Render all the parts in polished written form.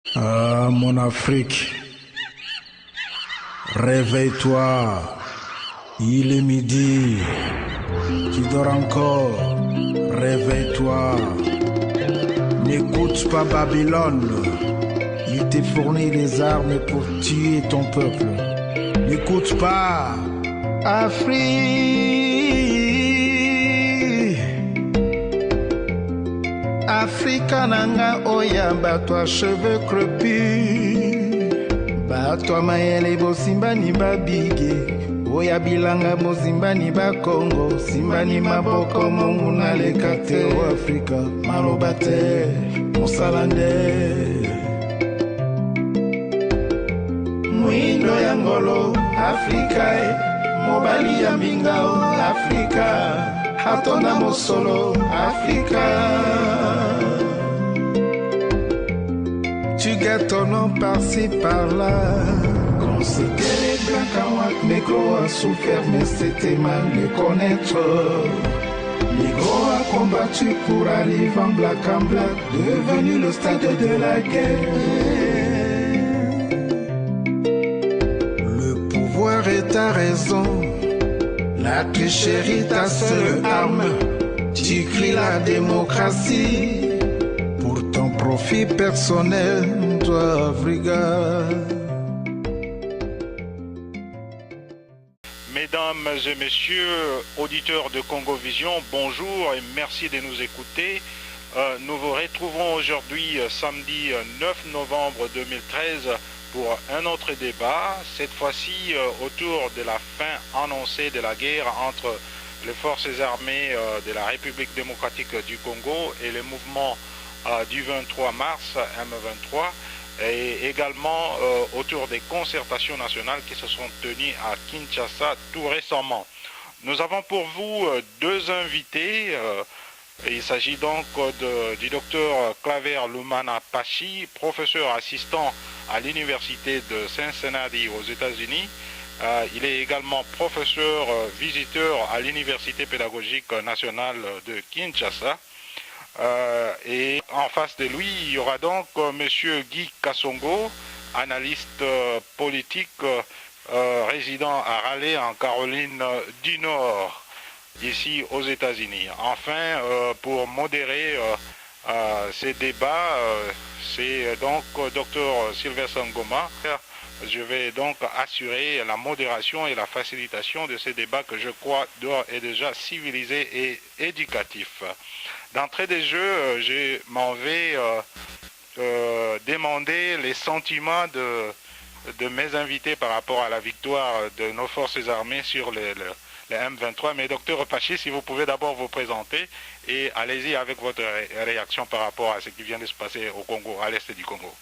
Ah, mon Afrique, réveille-toi, il est midi, tu dors encore, réveille-toi, n'écoute pas Babylone, il te fournit les armes pour tuer ton peuple, n'écoute pas Afrique. Afrika nanga oya bato a cheveux crepus, bato a mayele bosimbani babige, oya bilanga bozimbani bakongo, simbani maboko monguna leka te o Afrika, maloba te mosala nde. Mwindo ya ngolo Afrika mobali ya mbinga o Afrika, Hatona Mosolo, Africa. Tu gâtes ton nom par-ci, par-là. Quand c'était les blancs, quand les gros a souffert, mais c'était mal les connaître. Les gros a combattu pour arriver en black, devenu le stade de la guerre. Le pouvoir est ta raison. La tricherie, ta seule arme, tu cries la démocratie pour ton profit personnel, toi, Africa. Mesdames et messieurs, auditeurs de Congo Vision, bonjour et merci de nous écouter. Nous vous retrouvons aujourd'hui, samedi 9 novembre 2013, pour un autre débat, cette fois-ci autour de la fin annoncée de la guerre entre les forces armées de la République démocratique du Congo et le mouvement du 23 mars, M23, et également autour des concertations nationales qui se sont tenues à Kinshasa tout récemment. Nous avons pour vous deux invités. Il s'agit donc du docteur Claver Lumana Pachi, professeur assistant à l'université de Cincinnati aux États-Unis. Il est également professeur visiteur à l'université pédagogique nationale de Kinshasa. Et en face de lui, il y aura donc monsieur Guy Kassongo, analyste politique résident à Raleigh en Caroline du Nord, ici aux États-Unis. Enfin, pour modérer ces débats, c'est donc Dr Sylvestre Ngoma. Je vais donc assurer la modération et la facilitation de ces débats que je crois doivent être déjà civilisés et éducatifs. D'entrée des jeux, je m'en vais demander les sentiments de mes invités par rapport à la victoire de nos forces armées sur les M23. Mais docteur Pachi, si vous pouvez d'abord vous présenter et allez-y avec votre réaction par rapport à ce qui vient de se passer au Congo, à l'est du Congo.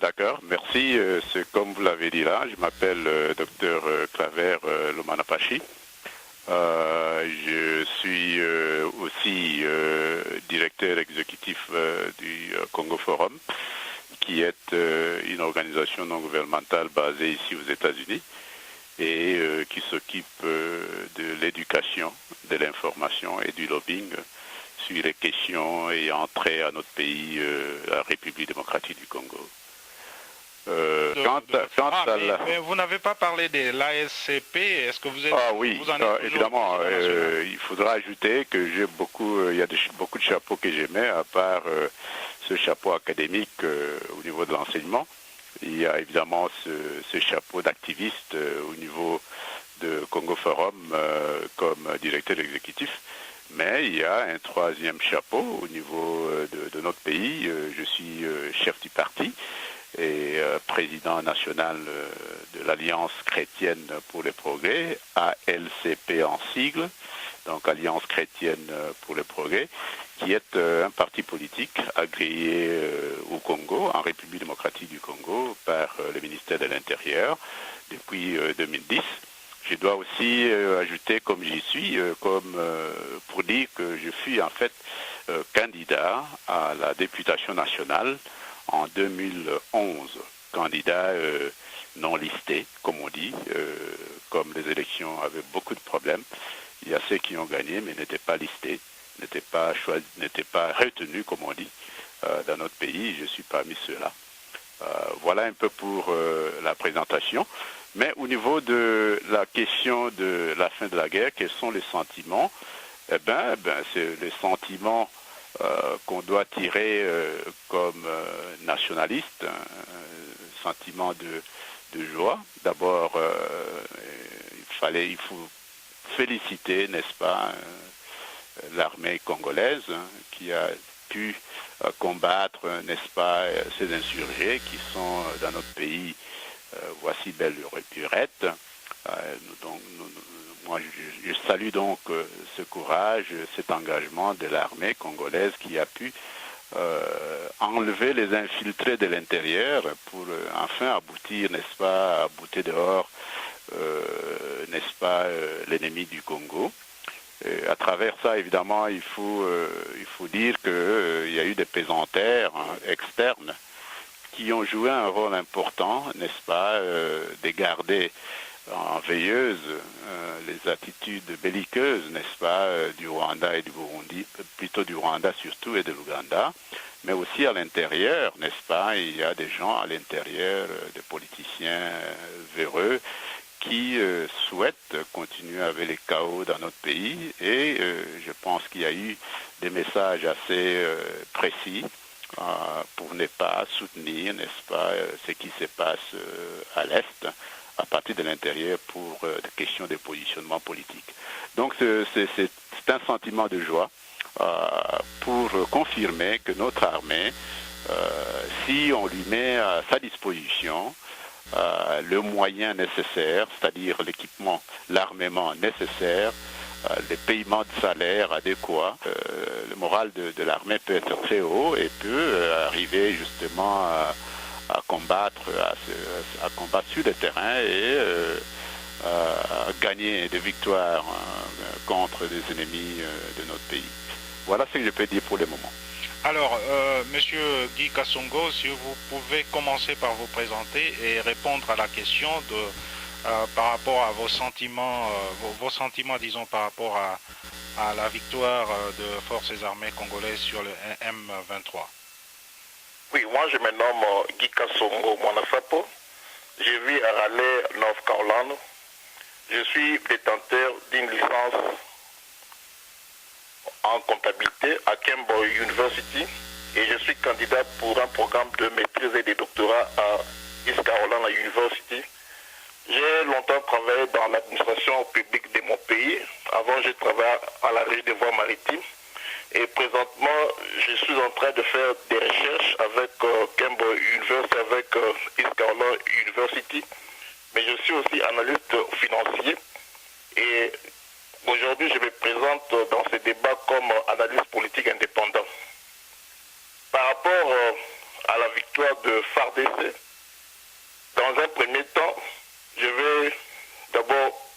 D'accord, merci. C'est comme vous l'avez dit là, je m'appelle docteur Claver Lumana Pachi. Je suis aussi directeur exécutif du Congo Forum, qui est une organisation non gouvernementale basée ici aux États-Unis et qui s'occupe de l'éducation, de l'information et du lobbying sur les questions ayant trait à notre pays, la République démocratique du Congo. Mais vous n'avez pas parlé de l'ASCP, est-ce que vous êtes... Ah oui, vous en êtes évidemment, il faudra ajouter que j'ai il y a beaucoup de chapeaux que j'aimais, à part ce chapeau académique au niveau de l'enseignement. Il y a évidemment ce chapeau d'activiste au niveau de Congo Forum comme directeur exécutif. Mais il y a un troisième chapeau au niveau de notre pays. Je suis chef du parti et président national de l'Alliance chrétienne pour le progrès, ALCP en sigle, donc Alliance chrétienne pour le progrès, qui est un parti politique agréé au Congo, en République démocratique du Congo, par le ministère de l'Intérieur depuis 2010. Je dois aussi ajouter, comme j'y suis, pour dire que je suis en fait candidat à la députation nationale en 2011, candidat non listé, comme on dit, comme les élections avaient beaucoup de problèmes. Il y a ceux qui ont gagné mais n'étaient pas listés, n'étaient pas choisis, n'étaient pas retenus, comme on dit, dans notre pays. Je suis parmi ceux-là. Voilà un peu pour la présentation. Mais au niveau de la question de la fin de la guerre, quels sont les sentiments? C'est les sentiments qu'on doit tirer comme nationaliste, sentiment de joie. D'abord, il faut féliciter, n'est-ce pas, l'armée congolaise qui a pu combattre, n'est-ce pas, ces insurgés qui sont dans notre pays. Voici belle lurette. Moi, je salue donc ce courage, cet engagement de l'armée congolaise qui a pu enlever les infiltrés de l'intérieur pour enfin aboutir, n'est-ce pas, à bouter dehors, n'est-ce pas, l'ennemi du Congo. À travers ça, évidemment, il faut dire qu'il y a eu des pesanteurs externes qui ont joué un rôle important, n'est-ce pas, de garder en veilleuse les attitudes belliqueuses, n'est-ce pas, du Rwanda et du Burundi, plutôt du Rwanda surtout et de l'Ouganda, mais aussi à l'intérieur, n'est-ce pas, il y a des gens à l'intérieur, des politiciens véreux, qui souhaitent continuer avec les chaos dans notre pays, et je pense qu'il y a eu des messages assez précis pour ne pas soutenir, n'est-ce pas, ce qui se passe à l'Est, à partir de l'intérieur pour des questions de positionnement politique. Donc c'est un sentiment de joie pour confirmer que notre armée, si on lui met à sa disposition le moyen nécessaire, c'est-à-dire l'équipement, l'armement nécessaire, les paiements de salaire adéquats, le moral de l'armée peut être très haut et peut arriver justement à combattre sur le terrain et à gagner des victoires contre les ennemis de notre pays. Voilà ce que je peux dire pour le moment. Alors, Monsieur Guy Kassongo, si vous pouvez commencer par vous présenter et répondre à la question par rapport à vos sentiments, disons, par rapport à la victoire de forces armées congolaises sur le M23. Oui, moi je me nomme Guy Kassongo Mwanasapo. Je vis à Raleigh, North Carolina. Je suis détenteur d'une licence en comptabilité à Campbell University et je suis candidat pour un programme de maîtrise et de doctorat à East Carolina University. J'ai longtemps travaillé dans l'administration publique de mon pays. Avant, j'ai travaillé à la Régie des voies maritimes. Et présentement, je suis en train de faire des recherches avec Campbell University, avec East Carolina University. Mais je suis aussi analyste financier. Et aujourd'hui, je me présente dans ce débat comme analyste politique indépendant. Par rapport à la victoire de FARDC, dans un premier temps, je vais d'abord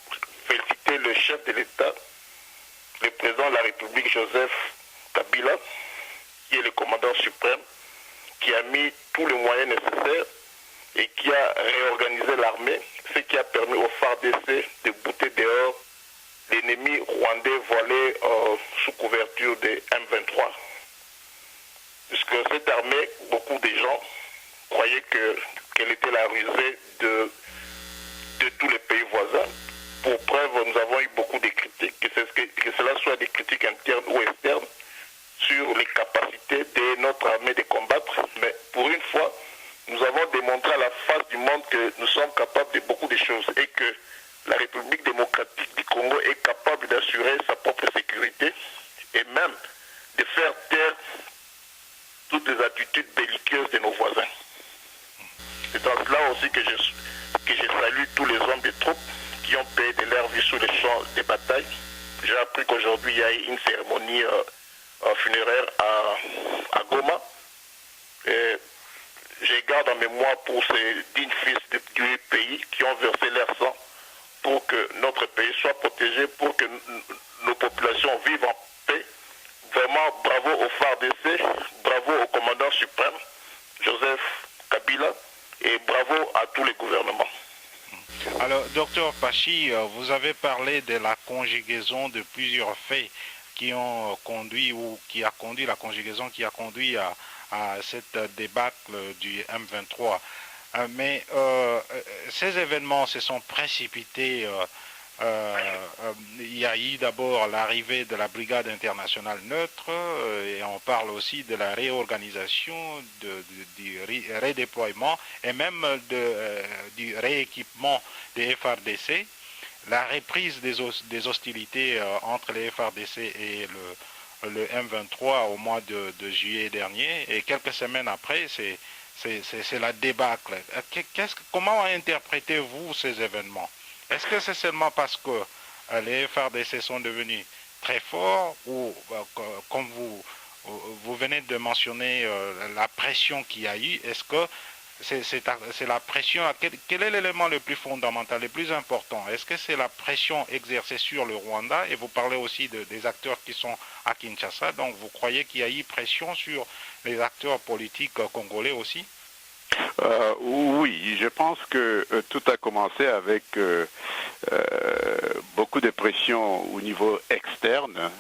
féliciter le chef de l'État, le président de la République, Joseph Kabila, qui est le commandant suprême, qui a mis tous les moyens nécessaires et qui a réorganisé l'armée, ce qui a permis au FARDC de bouter dehors l'ennemi rwandais voilé sous couverture des M23. Puisque cette armée, beaucoup de gens croyaient qu'elle était la rusée de tous les pays voisins. Pour preuve, nous avons eu beaucoup de critiques, que cela soit des critiques internes ou externes, sur les capacités de notre armée de combattre. Mais pour une fois, nous avons démontré à la face du monde que nous sommes capables de beaucoup de choses et que la République démocratique du Congo est capable d'assurer sa propre sécurité et même de faire taire toutes les attitudes belliqueuses de nos voisins. C'est dans cela aussi que je salue tous les hommes de troupes qui ont payé de leur vie sur les champs de bataille. J'ai appris qu'aujourd'hui il y a une cérémonie funéraire à Goma. Et je garde en mémoire pour ces dignes fils du pays qui ont versé leur sang pour que notre pays soit protégé, pour que nos populations vivent en paix. Vraiment, bravo au FARDC, bravo au commandant suprême, Joseph Kabila, et bravo à tous les gouvernements. Alors, docteur Pachi, vous avez parlé de la conjugaison de plusieurs faits qui ont conduit la conjugaison qui a conduit à cette débâcle du M23. Mais ces événements se sont précipités. Il y a eu d'abord l'arrivée de la brigade internationale neutre et on parle aussi de la réorganisation, du redéploiement et même du rééquipement des FRDC, la reprise des hostilités entre les FRDC et le M23 au mois de juillet dernier et quelques semaines après, c'est la débâcle. Comment interprétez-vous ces événements? Est-ce que c'est seulement parce que les FRDC sont devenus très forts ou, comme vous venez de mentionner, la pression qu'il y a eu, est-ce que c'est la pression, quel est l'élément le plus fondamental, le plus important? Est-ce que c'est la pression exercée sur le Rwanda? Et vous parlez aussi des acteurs qui sont à Kinshasa, donc vous croyez qu'il y a eu pression sur les acteurs politiques congolais aussi? Oui, je pense que tout a commencé avec beaucoup de pression au niveau externe,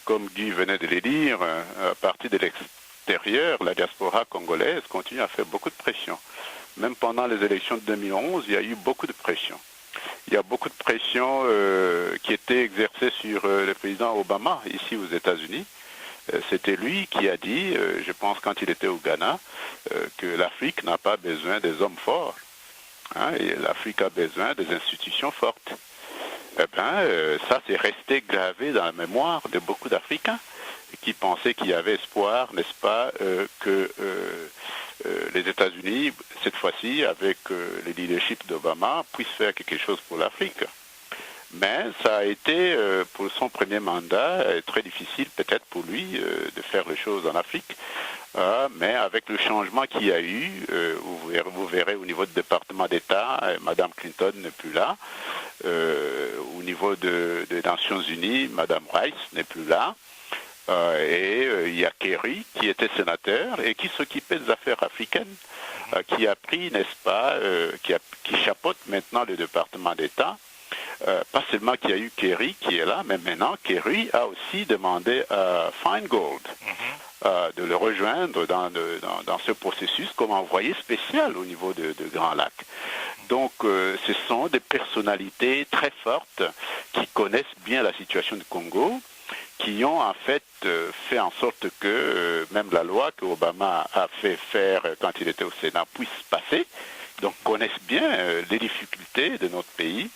comme Guy venait de le dire, à partir de l'extérieur, la diaspora congolaise continue à faire beaucoup de pression. Même pendant les élections de 2011, il y a eu beaucoup de pression. Il y a beaucoup de pression qui était exercée sur le président Obama, ici aux États-Unis. C'était lui qui a dit, je pense quand il était au Ghana, que l'Afrique n'a pas besoin des hommes forts. Hein, et l'Afrique a besoin des institutions fortes. Eh bien, ça c'est resté gravé dans la mémoire de beaucoup d'Africains qui pensaient qu'il y avait espoir, n'est-ce pas, que les États-Unis, cette fois-ci, avec le leadership d'Obama, puissent faire quelque chose pour l'Afrique. Mais ça a été, pour son premier mandat, très difficile peut-être pour lui de faire les choses en Afrique. Mais avec le changement qu'il y a eu, vous verrez au niveau du département d'État, Mme Clinton n'est plus là. Au niveau des Nations Unies, Mme Rice n'est plus là. Et il y a Kerry qui était sénateur et qui s'occupait des affaires africaines, qui a pris, n'est-ce pas, qui chapeaute maintenant le département d'État. Pas seulement qu'il y a eu Kerry qui est là, mais maintenant Kerry a aussi demandé à Feingold de le rejoindre dans ce processus comme envoyé spécial au niveau de Grand Lac. Donc ce sont des personnalités très fortes qui connaissent bien la situation du Congo, qui ont en fait fait en sorte que même la loi que Obama a fait faire quand il était au Sénat puisse passer, donc connaissent bien les difficultés de notre pays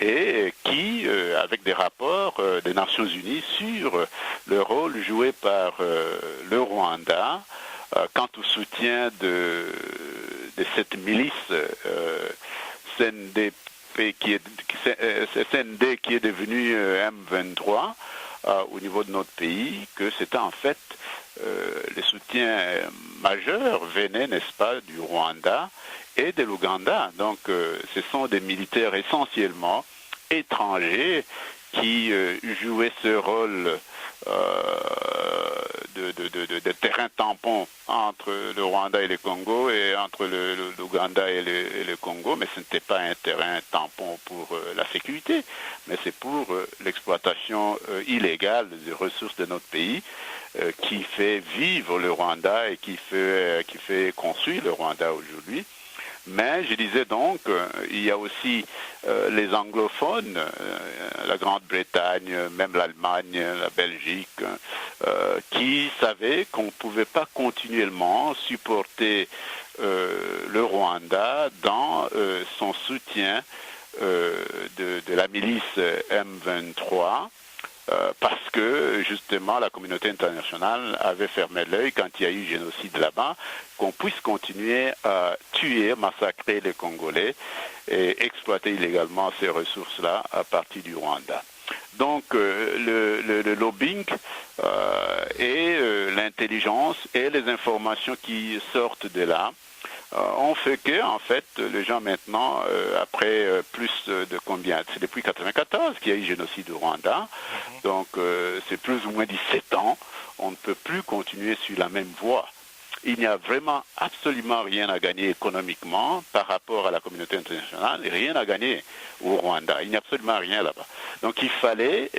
et qui, avec des rapports des Nations Unies sur le rôle joué par le Rwanda quant au soutien de cette milice CND qui est devenue M23 au niveau de notre pays, que c'était en fait les soutiens majeurs venaient, n'est-ce pas, du Rwanda et de l'Ouganda. Donc ce sont des militaires essentiellement étrangers qui jouaient ce rôle de terrain tampon entre le Rwanda et le Congo et entre l'Ouganda et le Congo, mais ce n'était pas un terrain tampon pour la sécurité, mais c'est pour l'exploitation illégale des ressources de notre pays qui fait vivre le Rwanda et qui fait construire le Rwanda aujourd'hui. Mais je disais donc, il y a aussi les anglophones, la Grande-Bretagne, même l'Allemagne, la Belgique, qui savaient qu'on ne pouvait pas continuellement supporter le Rwanda dans son soutien de la milice M23. Parce que justement la communauté internationale avait fermé l'œil quand il y a eu génocide là-bas, qu'on puisse continuer à tuer, massacrer les Congolais et exploiter illégalement ces ressources-là à partir du Rwanda. Donc le lobbying et l'intelligence et les informations qui sortent de là ont fait que, en fait, les gens maintenant, après plus de combien? C'est depuis 1994 qu'il y a eu génocide au Rwanda, donc c'est plus ou moins 17 ans, on ne peut plus continuer sur la même voie. Il n'y a vraiment absolument rien à gagner économiquement par rapport à la communauté internationale et rien à gagner au Rwanda. Il n'y a absolument rien là-bas. Donc il fallait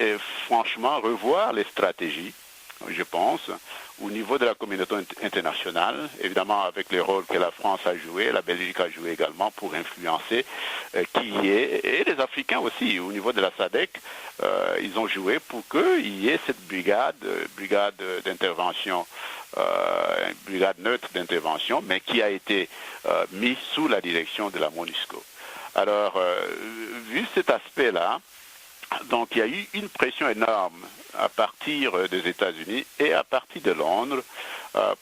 franchement revoir les stratégies je pense, au niveau de la communauté internationale, évidemment avec les rôles que la France a joué, la Belgique a joué également pour influencer et les Africains aussi, au niveau de la SADC, ils ont joué pour qu'il y ait cette brigade d'intervention, brigade neutre d'intervention, mais qui a été mise sous la direction de la MONUSCO. Alors, vu cet aspect-là, donc il y a eu une pression énorme à partir des États-Unis et à partir de Londres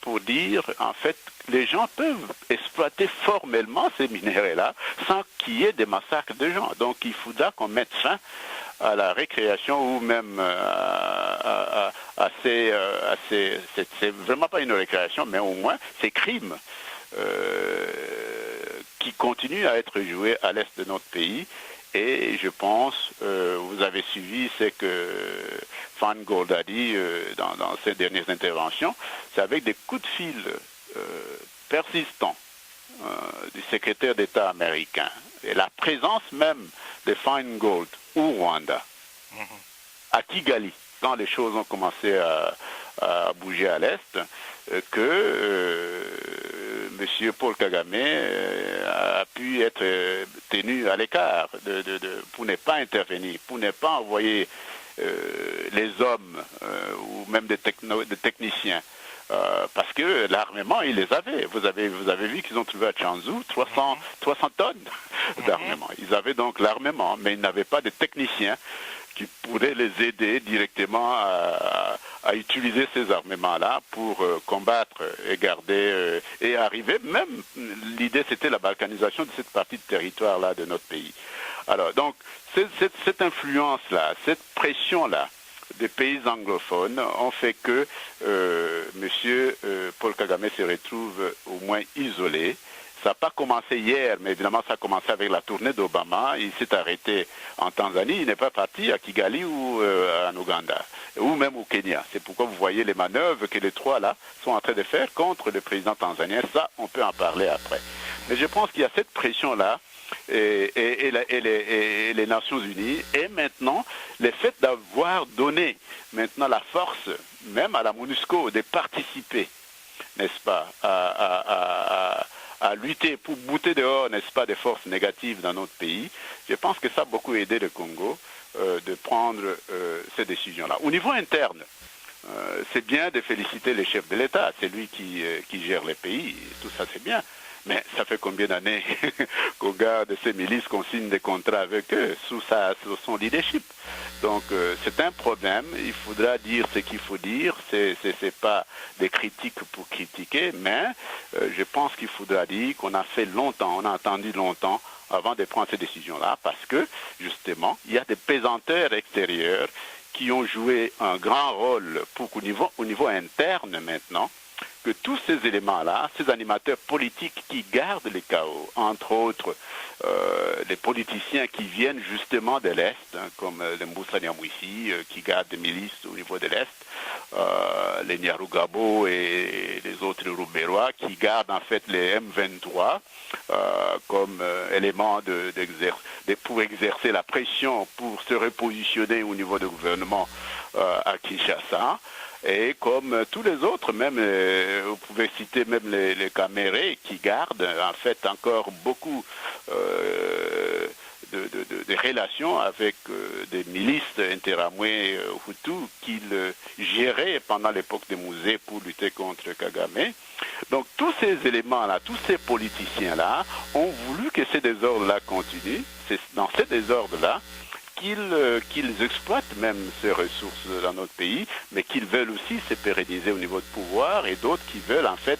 pour dire, en fait, les gens peuvent exploiter formellement ces minéraux-là sans qu'il y ait des massacres de gens. Donc il faudra qu'on mette fin à la récréation ou même c'est vraiment pas une récréation, mais au moins ces crimes qui continuent à être joués à l'est de notre pays. Et je pense, vous avez suivi ce que Feingold a dit dans ses dernières interventions, c'est avec des coups de fil persistants du secrétaire d'État américain et la présence même de Feingold au Rwanda, à Kigali, quand les choses ont commencé à bouger à l'Est, que M. Paul Kagame a pu être tenu à l'écart pour ne pas intervenir, pour ne pas envoyer les hommes ou même des techniciens. Parce que l'armement, ils les avaient. Vous avez vu qu'ils ont trouvé à Tchanzu 300 tonnes d'armement. Ils avaient donc l'armement, mais ils n'avaient pas de techniciens qui pourraient les aider directement à utiliser ces armements-là pour combattre et garder et arriver. Même l'idée, c'était la balkanisation de cette partie de territoire-là de notre pays. Alors, donc, cette influence-là, cette pression-là des pays anglophones ont fait que M. Paul Kagame se retrouve au moins isolé. Ça n'a pas commencé hier, mais évidemment ça a commencé avec la tournée d'Obama. Il s'est arrêté en Tanzanie, il n'est pas parti à Kigali ou en Ouganda, ou même au Kenya. C'est pourquoi vous voyez les manœuvres que les trois là sont en train de faire contre le président tanzanien. Ça, on peut en parler après. Mais je pense qu'il y a cette pression-là, et les Nations Unies, et maintenant le fait d'avoir donné maintenant la force, même à la MONUSCO, de participer, n'est-ce pas, à lutter pour bouter dehors, n'est-ce pas, des forces négatives dans notre pays. Je pense que ça a beaucoup aidé le Congo de prendre ces décisions-là. Au niveau interne, c'est bien de féliciter les chefs de l'État, c'est lui qui gère les pays, tout ça c'est bien. Mais ça fait combien d'années qu'au gars de ces milices qu'on signe des contrats avec eux sous son leadership. Donc c'est un problème, il faudra dire ce qu'il faut dire, c'est pas des critiques pour critiquer, mais je pense qu'il faudra dire qu'on a fait longtemps, on a attendu longtemps avant de prendre ces décisions-là, parce que justement, il y a des pesanteurs extérieurs qui ont joué un grand rôle pour qu'au niveau interne maintenant, que tous ces éléments-là, ces animateurs politiques qui gardent les chaos, entre autres les politiciens qui viennent justement de l'Est, hein, comme les Moussa Nyamwisi, qui gardent des milices au niveau de l'Est, les Nyarugabo et les autres Rouberois, qui gardent en fait les M23 comme élément pour exercer la pression, pour se repositionner au niveau du gouvernement à Kinshasa. Et comme tous les autres, même, vous pouvez citer même les Camérés qui gardent en fait encore beaucoup de relations avec des milices interamouées Hutus qu'ils géraient pendant l'époque des musées pour lutter contre Kagame. Donc tous ces éléments-là, tous ces politiciens-là ont voulu que ces désordres-là continuent. C'est dans ces désordres-là qu'ils exploitent même ces ressources dans notre pays, mais qu'ils veulent aussi se pérenniser au niveau de pouvoir, et d'autres qui veulent en fait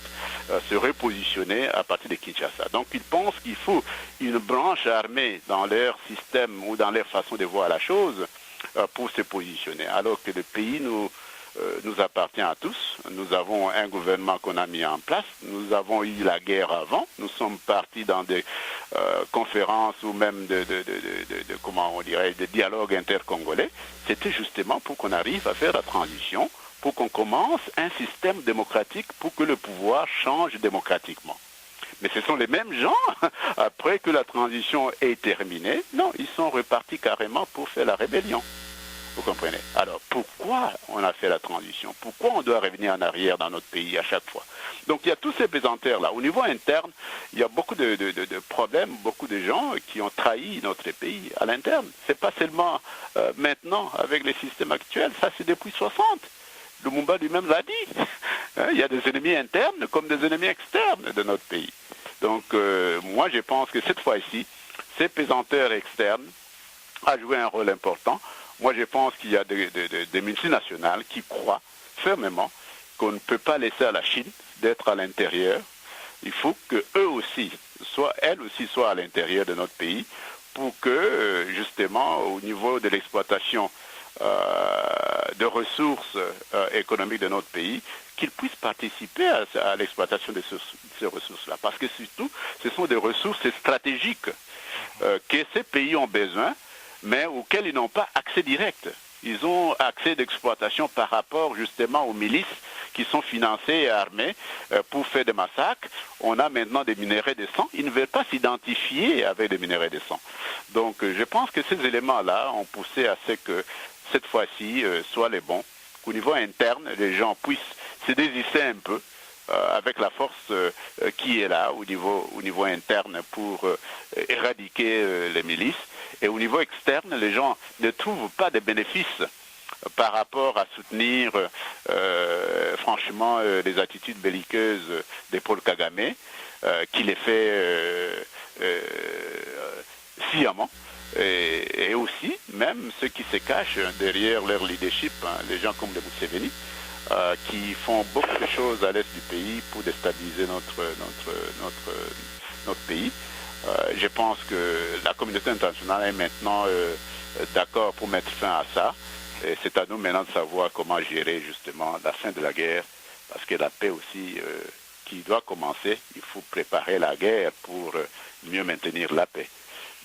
se repositionner à partir de Kinshasa. Donc ils pensent qu'il faut une branche armée dans leur système ou dans leur façon de voir la chose pour se positionner, alors que le pays nous appartient à tous. Nous avons un gouvernement qu'on a mis en place. Nous avons eu la guerre avant. Nous sommes partis dans des conférences ou même comment on dirait, de dialogues intercongolais. C'était justement pour qu'on arrive à faire la transition, pour qu'on commence un système démocratique pour que le pouvoir change démocratiquement. Mais ce sont les mêmes gens, après que la transition est terminée, non, ils sont repartis carrément pour faire la rébellion. Vous comprenez? Alors, pourquoi on a fait la transition? Pourquoi on doit revenir en arrière dans notre pays à chaque fois? Donc, il y a tous ces pesanteurs-là. Au niveau interne, il y a beaucoup de problèmes, beaucoup de gens qui ont trahi notre pays à l'interne. Ce n'est pas seulement maintenant, avec les systèmes actuels, ça c'est depuis 60. Lumumba lui-même l'a dit. Il y a des ennemis internes comme des ennemis externes de notre pays. Donc, moi, je pense que cette fois-ci, ces pesanteurs externes ont joué un rôle important. Moi, je pense qu'il y a des multinationales qui croient fermement qu'on ne peut pas laisser à la Chine d'être à l'intérieur. Il faut qu'eux aussi, elles aussi soient à l'intérieur de notre pays pour que, justement, au niveau de l'exploitation de ressources économiques de notre pays, qu'ils puissent participer à l'exploitation de ces ressources-là. Parce que surtout, ce sont des ressources stratégiques que ces pays ont besoin, mais auxquelles ils n'ont pas accès direct. Ils ont accès d'exploitation par rapport justement aux milices qui sont financées et armées pour faire des massacres. On a maintenant des minerais de sang. Ils ne veulent pas s'identifier avec des minerais de sang. Donc je pense que ces éléments-là ont poussé à ce que cette fois-ci soient les bons. Qu'au niveau interne, les gens puissent se désister un peu avec la force qui est là au niveau interne pour éradiquer les milices. Et au niveau externe, les gens ne trouvent pas de bénéfices par rapport à soutenir franchement les attitudes belliqueuses de Paul Kagame, qui les fait sciemment. Et aussi, même ceux qui se cachent derrière leur leadership, les gens comme les Museveni, qui font beaucoup de choses à l'est du pays pour déstabiliser notre pays. Je pense que la communauté internationale est maintenant d'accord pour mettre fin à ça. Et c'est à nous maintenant de savoir comment gérer justement la fin de la guerre, parce que la paix aussi qui doit commencer, il faut préparer la guerre pour mieux maintenir la paix.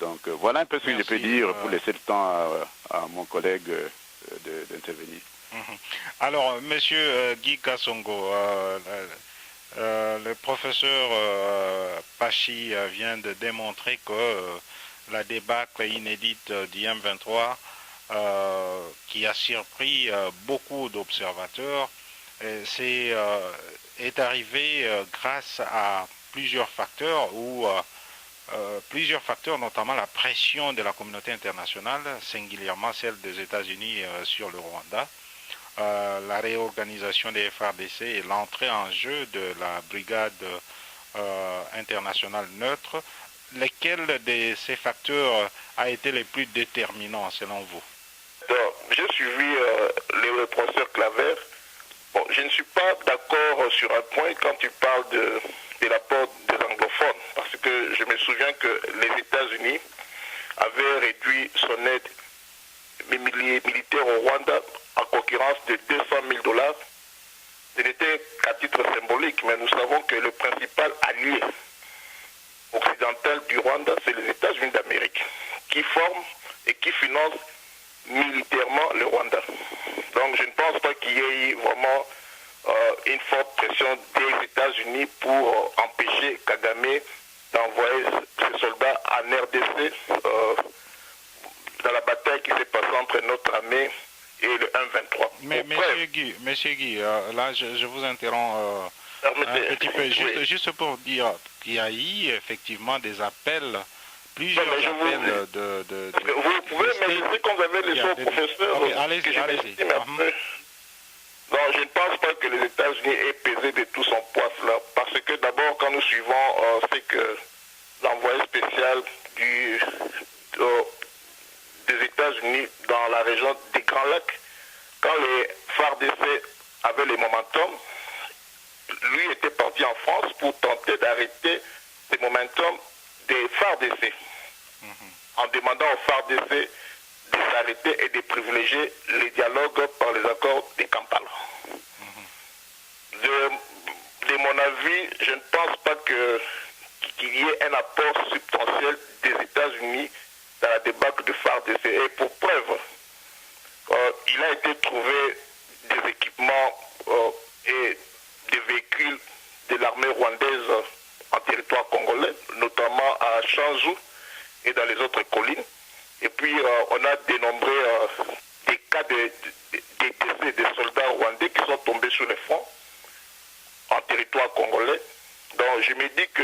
Donc voilà un peu ce que je peux dire pour laisser le temps à mon collègue d'intervenir. Alors, Monsieur Guy Kassongo, le professeur Pachi vient de démontrer que la débâcle inédite du M23 qui a surpris beaucoup d'observateurs est arrivé grâce à plusieurs facteurs notamment la pression de la communauté internationale, singulièrement celle des États-Unis sur le Rwanda, la réorganisation des FARDC et l'entrée en jeu de la brigade internationale neutre. Lesquels de ces facteurs a été les plus déterminants selon vous? J'ai suivi le professeur Claver. Bon, je ne suis pas d'accord sur un point quand tu parles de l'apport des anglophones, parce que je me souviens que les États-Unis avaient réduit son aide militaire au Rwanda en concurrence de $200,000. Ce n'était qu'à titre symbolique, mais nous savons que le principal allié occidental du Rwanda, c'est les États-Unis d'Amérique, qui forment et qui financent militairement le Rwanda. Donc je ne pense pas qu'il y ait eu vraiment une forte pression des États-Unis pour empêcher Kagame d'envoyer ses soldats en RDC dans la bataille qui s'est passée entre notre armée et le M23. Mais Monsieur Guy, là je vous interromps un petit peu, juste pour dire qu'il y a eu effectivement des appels, plusieurs appels de vous pouvez me laisser quand vous avez les autres professeurs. Okay, allez-y. Non, je ne pense pas que les États-Unis aient pesé de tout son poids là, parce que d'abord, quand nous suivons, c'est que l'envoyé spécial des États-Unis dans la région des Grands Lacs, quand les FARDC avaient le momentum, lui était parti en France pour tenter d'arrêter le momentum des FARDC, en demandant aux FARDC de s'arrêter et de privilégier les dialogues par les accords de Kampala. De mon avis, je ne pense pas qu'il y ait un apport substantiel des États-Unis dans la débâcle de FARDC. Et pour preuve, il a été trouvé des équipements et des véhicules de l'armée rwandaise en territoire congolais, notamment à Chanzu et dans les autres collines. Et puis on a dénombré des cas de décès des soldats rwandais qui sont tombés sur les fronts en territoire congolais. Donc je me dis que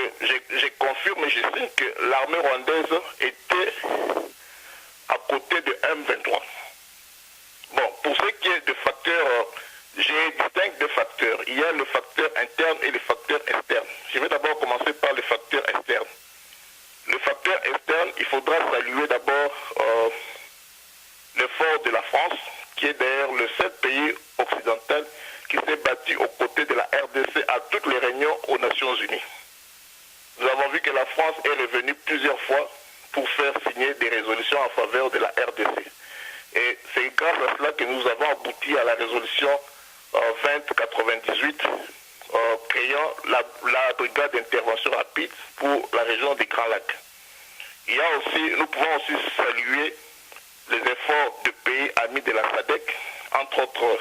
je confirme et je sais que l'armée rwandaise était à côté de M23. Bon, pour ce qui est de facteurs, je distingue deux facteurs. Il y a le facteur interne et le facteur externe. Je vais d'abord commencer par le facteur externe. Le facteur externe, il faudra saluer d'abord l'effort de la France, qui est d'ailleurs le seul pays occidental qui s'est battu aux côtés de la RDC à toutes les réunions aux Nations Unies. Nous avons vu que la France est revenue plusieurs fois pour faire signer des résolutions en faveur de la RDC. Et c'est grâce à cela que nous avons abouti à la résolution 2098 créant la brigade d'intervention rapide pour la région des Grands Lacs. Nous pouvons aussi saluer les efforts de pays amis de la SADC, entre autres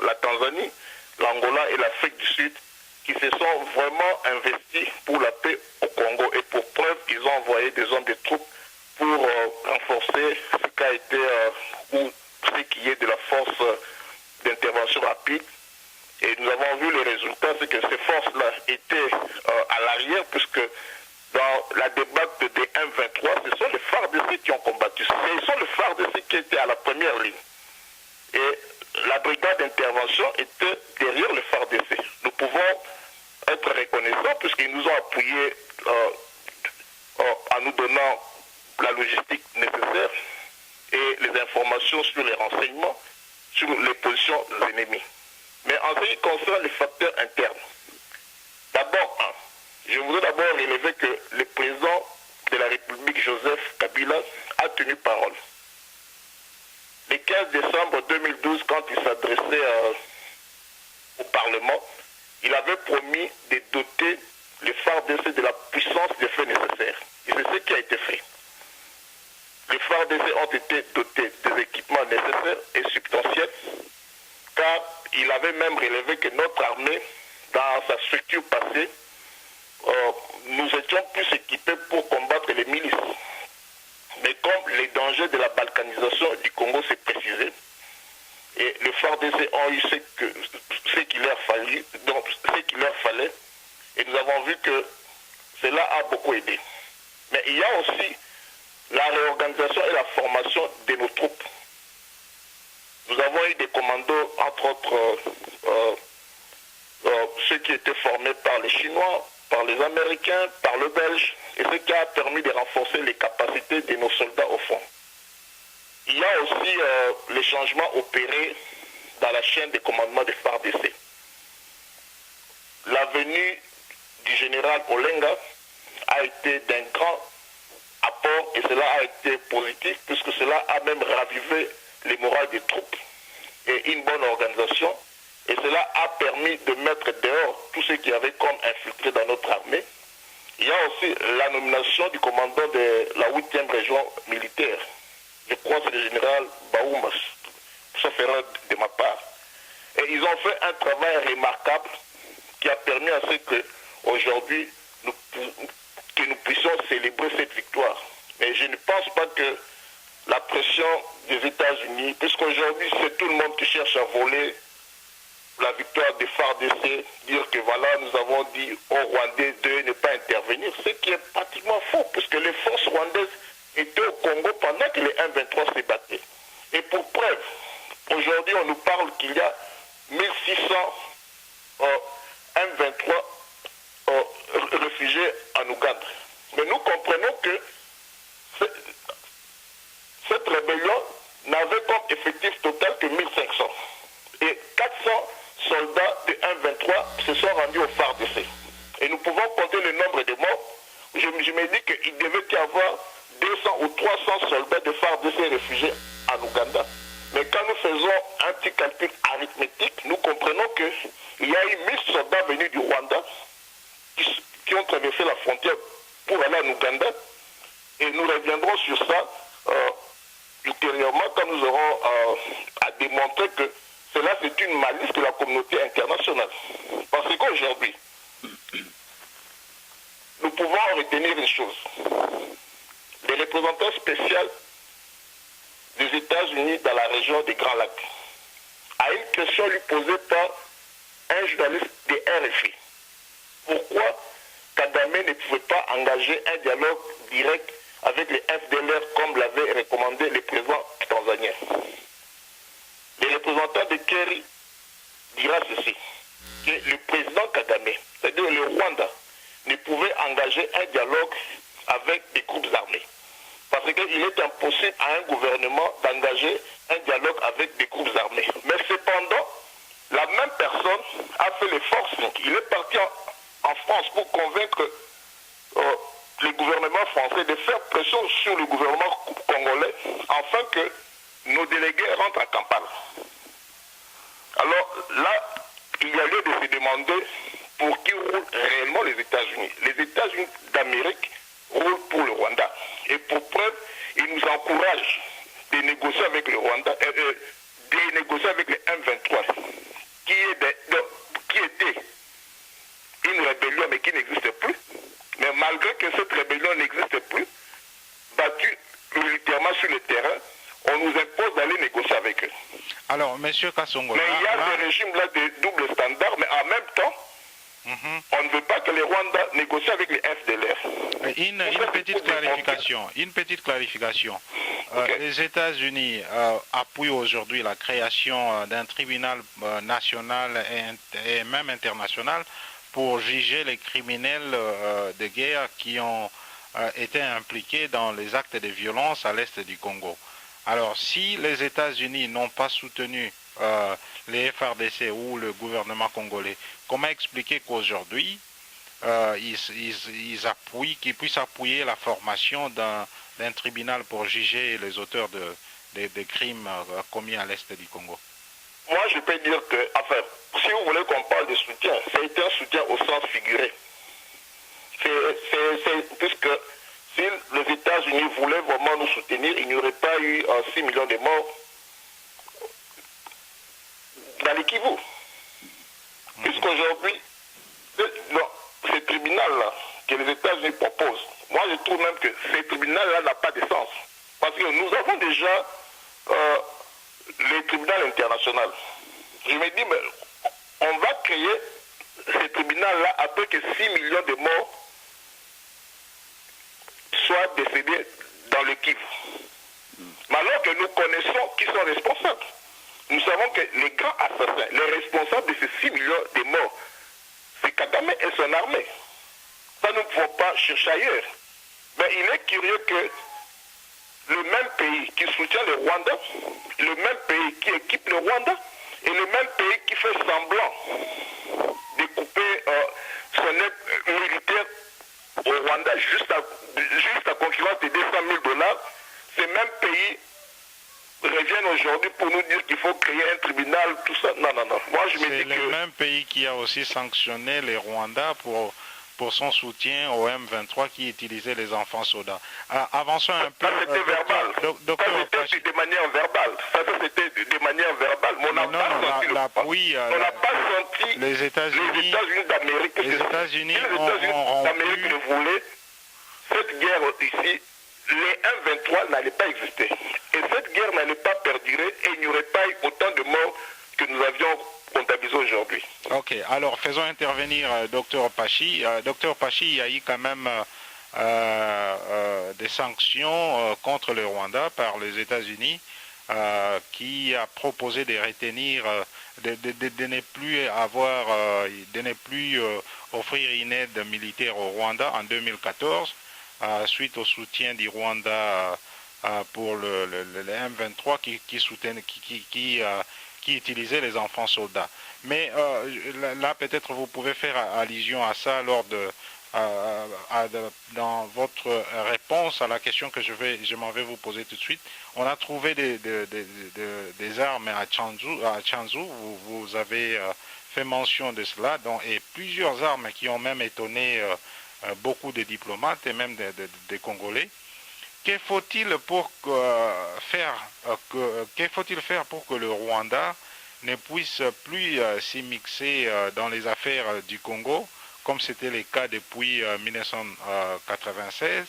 la Tanzanie, l'Angola et l'Afrique du Sud, qui se sont vraiment investis pour la paix au Congo. Et pour preuve, ils ont envoyé des hommes de troupes pour renforcer ce qu'a été ou ce qui est de la force d'intervention rapide. Et nous avons vu le résultat, c'est que ces forces-là étaient à l'arrière, puisque dans la débatte des M23, ce sont les FARDC qui ont combattu. Ce sont les FARDC qui étaient à la première ligne. Et la brigade d'intervention était derrière le FARDC. Nous pouvons être reconnaissants puisqu'ils nous ont appuyés en nous donnant la logistique nécessaire et les informations sur les renseignements, sur les positions ennemies. Mais en ce qui concerne les facteurs internes, d'abord, je voudrais d'abord relever que le président de la République, Joseph Kabila, a tenu parole. Le 15 décembre 2012, quand il s'adressait au Parlement, il avait promis de doter les FARDC de la puissance des faits nécessaires. Et c'est ce qui a été fait. Les FARDC ont été dotés des équipements nécessaires et substantiels, car il avait même relevé que notre armée, dans sa structure passée, nous étions plus équipés pour combattre les milices. Mais comme les dangers de la balkanisation du Congo s'est précisé, et les FARDC ont eu ce qu'il leur fallait, et nous avons vu que cela a beaucoup aidé. Mais il y a aussi la réorganisation et la formation de nos troupes. Nous avons eu des commandos, entre autres ceux qui étaient formés par les Chinois, par les Américains, par le Belge, et ce qui a permis de renforcer les capacités de nos soldats au fond. Il y a aussi les changements opérés dans la chaîne de commandement des FARDC. La venue du général Olenga a été d'un grand apport et cela a été positif puisque cela a même ravivé les morales des troupes et une bonne organisation. Et cela a permis de mettre dehors tous ceux qui avaient comme infiltré dans notre armée. Il y a aussi la nomination du commandant de la 8e région militaire. Je crois que c'est le général Baoumas, sauf erreur de ma part. Et ils ont fait un travail remarquable qui a permis à ce qu'aujourd'hui, nous puissions célébrer cette victoire. Mais je ne pense pas que la pression des États-Unis, puisqu'aujourd'hui c'est tout le monde qui cherche à voler la victoire des FARDC, dire que voilà, nous avons dit aux Rwandais de ne pas intervenir, ce qui est pratiquement faux, puisque les forces rwandaises étaient au Congo pendant que les M23 se battaient. Et pour preuve, aujourd'hui on nous parle qu'il y a 1600 M23 réfugiés en Ouganda. Mais nous comprenons que cette rébellion n'avait comme effectif total que 1500. Et 400 soldats de M23 se sont rendus au FARDC. Et nous pouvons compter le nombre de morts. Je me dis qu'il devait y avoir 200 ou 300 soldats de FARDC réfugiés en Ouganda. Mais quand nous faisons un petit calcul arithmétique, nous comprenons qu'il y a eu 1000 soldats venus du Rwanda qui ont traversé la frontière pour aller en Ouganda. Et nous reviendrons sur ça ultérieurement quand nous aurons à démontrer que cela c'est une malice de la communauté internationale. Parce qu'aujourd'hui, nous pouvons retenir une chose. Les représentants spéciaux des États-Unis dans la région des Grands Lacs, à une question lui posée par un journaliste de RFI. Pourquoi Kagame ne pouvait pas engager un dialogue direct avec les FDLR comme l'avait recommandé le président tanzanien? Le représentant de Kerry dira ceci, que le président Kagame, c'est-à-dire le Rwanda, ne pouvait engager un dialogue avec des groupes armés. Parce qu'il est impossible à un gouvernement d'engager un dialogue avec des groupes armés. Mais cependant, la même personne a fait le forcing. Il est parti en France pour convaincre le gouvernement français de faire pression sur le gouvernement congolais afin que nos délégués rentrent à Kampala. Alors là, il y a lieu de se demander pour qui roulent réellement les États-Unis. Les États-Unis d'Amérique roulent pour le Rwanda. Et pour preuve, ils nous encouragent de négocier avec le Rwanda, de négocier avec les M23, qui était une rébellion mais qui n'existe plus. Mais malgré que cette rébellion n'existe plus, battue militairement sur le terrain, on nous impose d'aller négocier avec eux. Alors, M. Kasongo... Mais il y a des régimes là de double standard, mais en même temps, on ne veut pas que les Rwandais négocient avec les FDLR. Une petite clarification. Okay. Les États-Unis appuient aujourd'hui la création d'un tribunal national et même international pour juger les criminels de guerre qui ont été impliqués dans les actes de violence à l'est du Congo. Alors, si les États-Unis n'ont pas soutenu les FRDC ou le gouvernement congolais, comment expliquer qu'aujourd'hui, qu'ils puissent appuyer la formation d'un tribunal pour juger les auteurs des crimes commis à l'est du Congo? Moi, je peux dire que, enfin, si vous voulez qu'on parle de soutien, c'est un soutien au sens figuré. Puisque si les États-Unis voulaient vraiment nous soutenir, il n'y aurait pas eu 6 millions de morts dans le Kivu. Puisqu'aujourd'hui, ce tribunal-là que les États-Unis proposent, moi je trouve même que ce tribunal-là n'a pas de sens. Parce que nous avons déjà le tribunal international. Je me dis, mais on va créer ce tribunal-là après que 6 millions de morts soient décédés dans le Kivu. Mais alors que nous connaissons qui sont responsables. Nous savons que les grands assassins, les responsables de ces 6 millions de morts, c'est Kagame et son armée. Ça, nous ne pouvons pas chercher ailleurs. Mais il est curieux que le même pays qui soutient le Rwanda, le même pays qui équipe le Rwanda, et le même pays qui fait semblant de couper son aide militaire au Rwanda juste à concurrence de 200 000 $, ces mêmes pays reviennent aujourd'hui pour nous dire qu'il faut créer un tribunal, tout ça. Non, non, non. Moi, je me dis que... C'est le même pays qui a aussi sanctionné les Rwandais pour son soutien au M23 qui utilisait les enfants soldats. Avançons un peu. Ça, c'était verbal. Ça, c'était de manière verbale. Ça, c'était de manière verbale. Mais on n'a pas senti on n'a pas senti les États-Unis d'Amérique. Les États-Unis d'Amérique le voulaient. Cette guerre ici, les M23 n'allaient pas exister. Et cette guerre n'allait pas perdurer et il n'y aurait pas eu autant de morts que nous avions comptabilisé aujourd'hui. Ok, alors faisons intervenir Dr Pachi. Dr Pachi, il y a eu quand même des sanctions contre le Rwanda par les États-Unis qui a proposé de retenir, de ne plus avoir, de ne plus offrir une aide militaire au Rwanda en 2014 suite au soutien du Rwanda pour le M23 qui utilisait les enfants soldats. Mais là, peut-être vous pouvez faire allusion à ça lors dans votre réponse à la question que je m'en vais vous poser tout de suite. On a trouvé des armes à Tchanzu, vous avez fait mention de cela, et plusieurs armes qui ont même étonné beaucoup de diplomates et même des Congolais. Que faut-il faire pour que le Rwanda ne puisse plus s'immiscer dans les affaires du Congo, comme c'était le cas depuis 1996,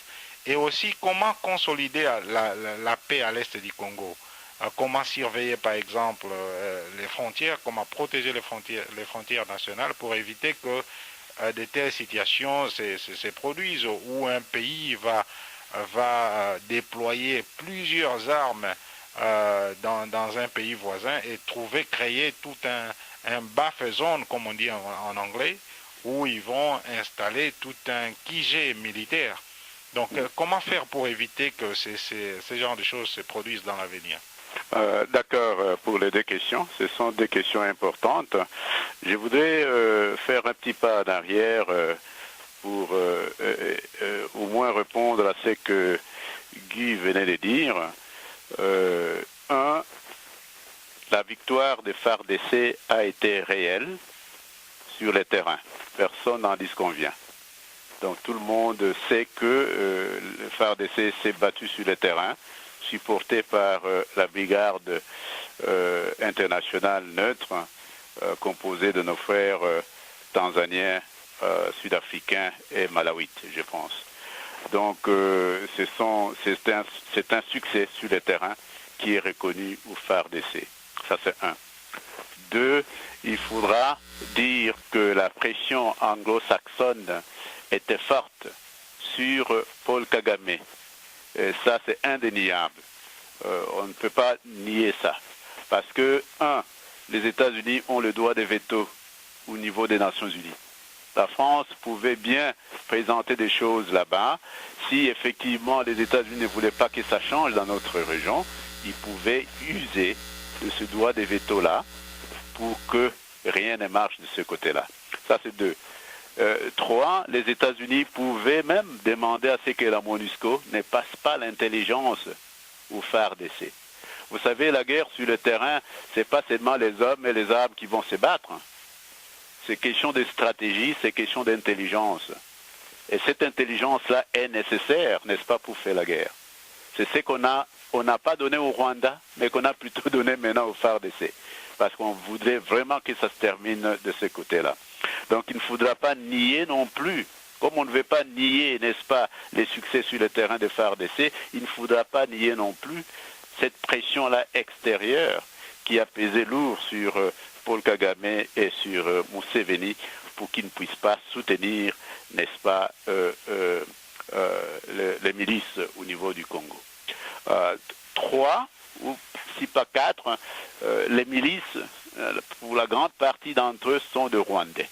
et aussi comment consolider la paix à l'est du Congo. Comment surveiller par exemple les frontières, comment protéger les frontières nationales pour éviter que de telles situations se produisent où un pays va déployer plusieurs armes dans un pays voisin et créer tout un buffer zone, comme on dit en anglais, où ils vont installer tout un QG militaire. Donc, comment faire pour éviter que ces genres de choses se produisent dans l'avenir? D'accord pour les deux questions. Ce sont des questions importantes. Je voudrais faire un petit pas en arrière pour au moins répondre à ce que Guy venait de dire. La victoire des FARDC a été réelle sur le terrain. Personne n'en disconvient. Donc tout le monde sait que le FARDC s'est battu sur le terrain, supporté par la brigade internationale neutre, composée de nos frères tanzaniens, sud-africains et malawites, je pense. Donc c'est un succès sur le terrain qui est reconnu au FARDC. Ça c'est un. Deux, il faudra dire que la pression anglo-saxonne était forte sur Paul Kagame. Et ça c'est indéniable. On ne peut pas nier ça. Parce que, les États-Unis ont le droit de veto au niveau des Nations Unies. La France pouvait bien présenter des choses là-bas. Si effectivement les États-Unis ne voulaient pas que ça change dans notre région, ils pouvaient user de ce droit de veto-là pour que rien ne marche de ce côté-là. Ça, c'est deux. Trois, les États-Unis pouvaient même demander à ce que la MONUSCO ne passe pas l'intelligence au FARDC. Vous savez, la guerre sur le terrain, ce n'est pas seulement les hommes et les armes qui vont se battre. C'est question de stratégie, c'est question d'intelligence. Et cette intelligence-là est nécessaire, n'est-ce pas, pour faire la guerre. C'est ce qu'on n'a pas donné au Rwanda, mais qu'on a plutôt donné maintenant au FARDC. Parce qu'on voudrait vraiment que ça se termine de ce côté-là. Donc il ne faudra pas nier non plus, comme on ne veut pas nier, n'est-ce pas, les succès sur le terrain de FARDC, il ne faudra pas nier non plus cette pression-là extérieure qui a pesé lourd sur Paul Kagame et sur Museveni pour qu'ils ne puissent pas soutenir, n'est-ce pas, les milices au niveau du Congo. Trois, ou si pas quatre, les milices, pour la grande partie d'entre eux, sont de Rwandais.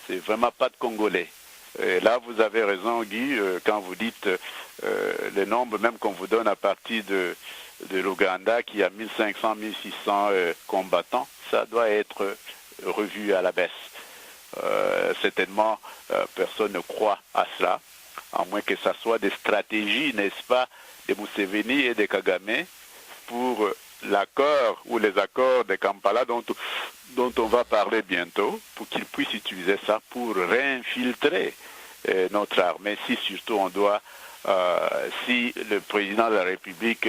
C'est vraiment pas de Congolais. Et là, vous avez raison, Guy, quand vous dites le nombre même qu'on vous donne à partir de l'Ouganda, qui a 1500, 1600 combattants, ça doit être revu à la baisse. Certainement, personne ne croit à cela, à moins que ce soit des stratégies, n'est-ce pas, de Museveni et de Kagame pour l'accord ou les accords de Kampala dont on va parler bientôt, pour qu'ils puissent utiliser ça pour réinfiltrer notre armée, si surtout on doit, si le président de la République,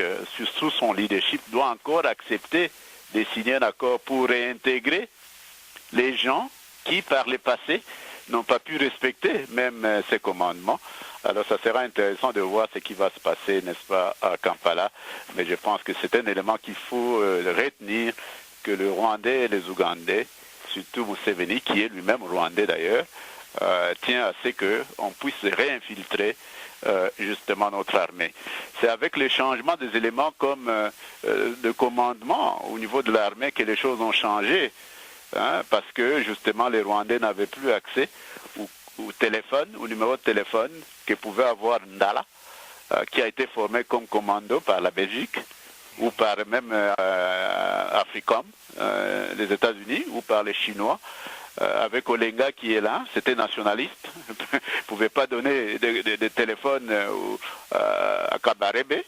sous son leadership, doit encore accepter de signer un accord pour réintégrer les gens qui, par le passé, n'ont pas pu respecter même ces commandements. Alors ça sera intéressant de voir ce qui va se passer, n'est-ce pas, à Kampala. Mais je pense que c'est un élément qu'il faut retenir, que le Rwandais et les Ougandais, surtout Museveni, qui est lui-même Rwandais d'ailleurs, tient à ce qu'on puisse réinfiltrer justement notre armée. C'est avec le changement des éléments comme de commandement au niveau de l'armée que les choses ont changé. Parce que justement les Rwandais n'avaient plus accès au téléphone, au numéro de téléphone que pouvait avoir Ndala, qui a été formé comme commando par la Belgique, ou par même Africom, les États-Unis, ou par les Chinois, avec Olenga qui est là, c'était nationaliste, ne pouvait pas donner de téléphone à Kabarebe,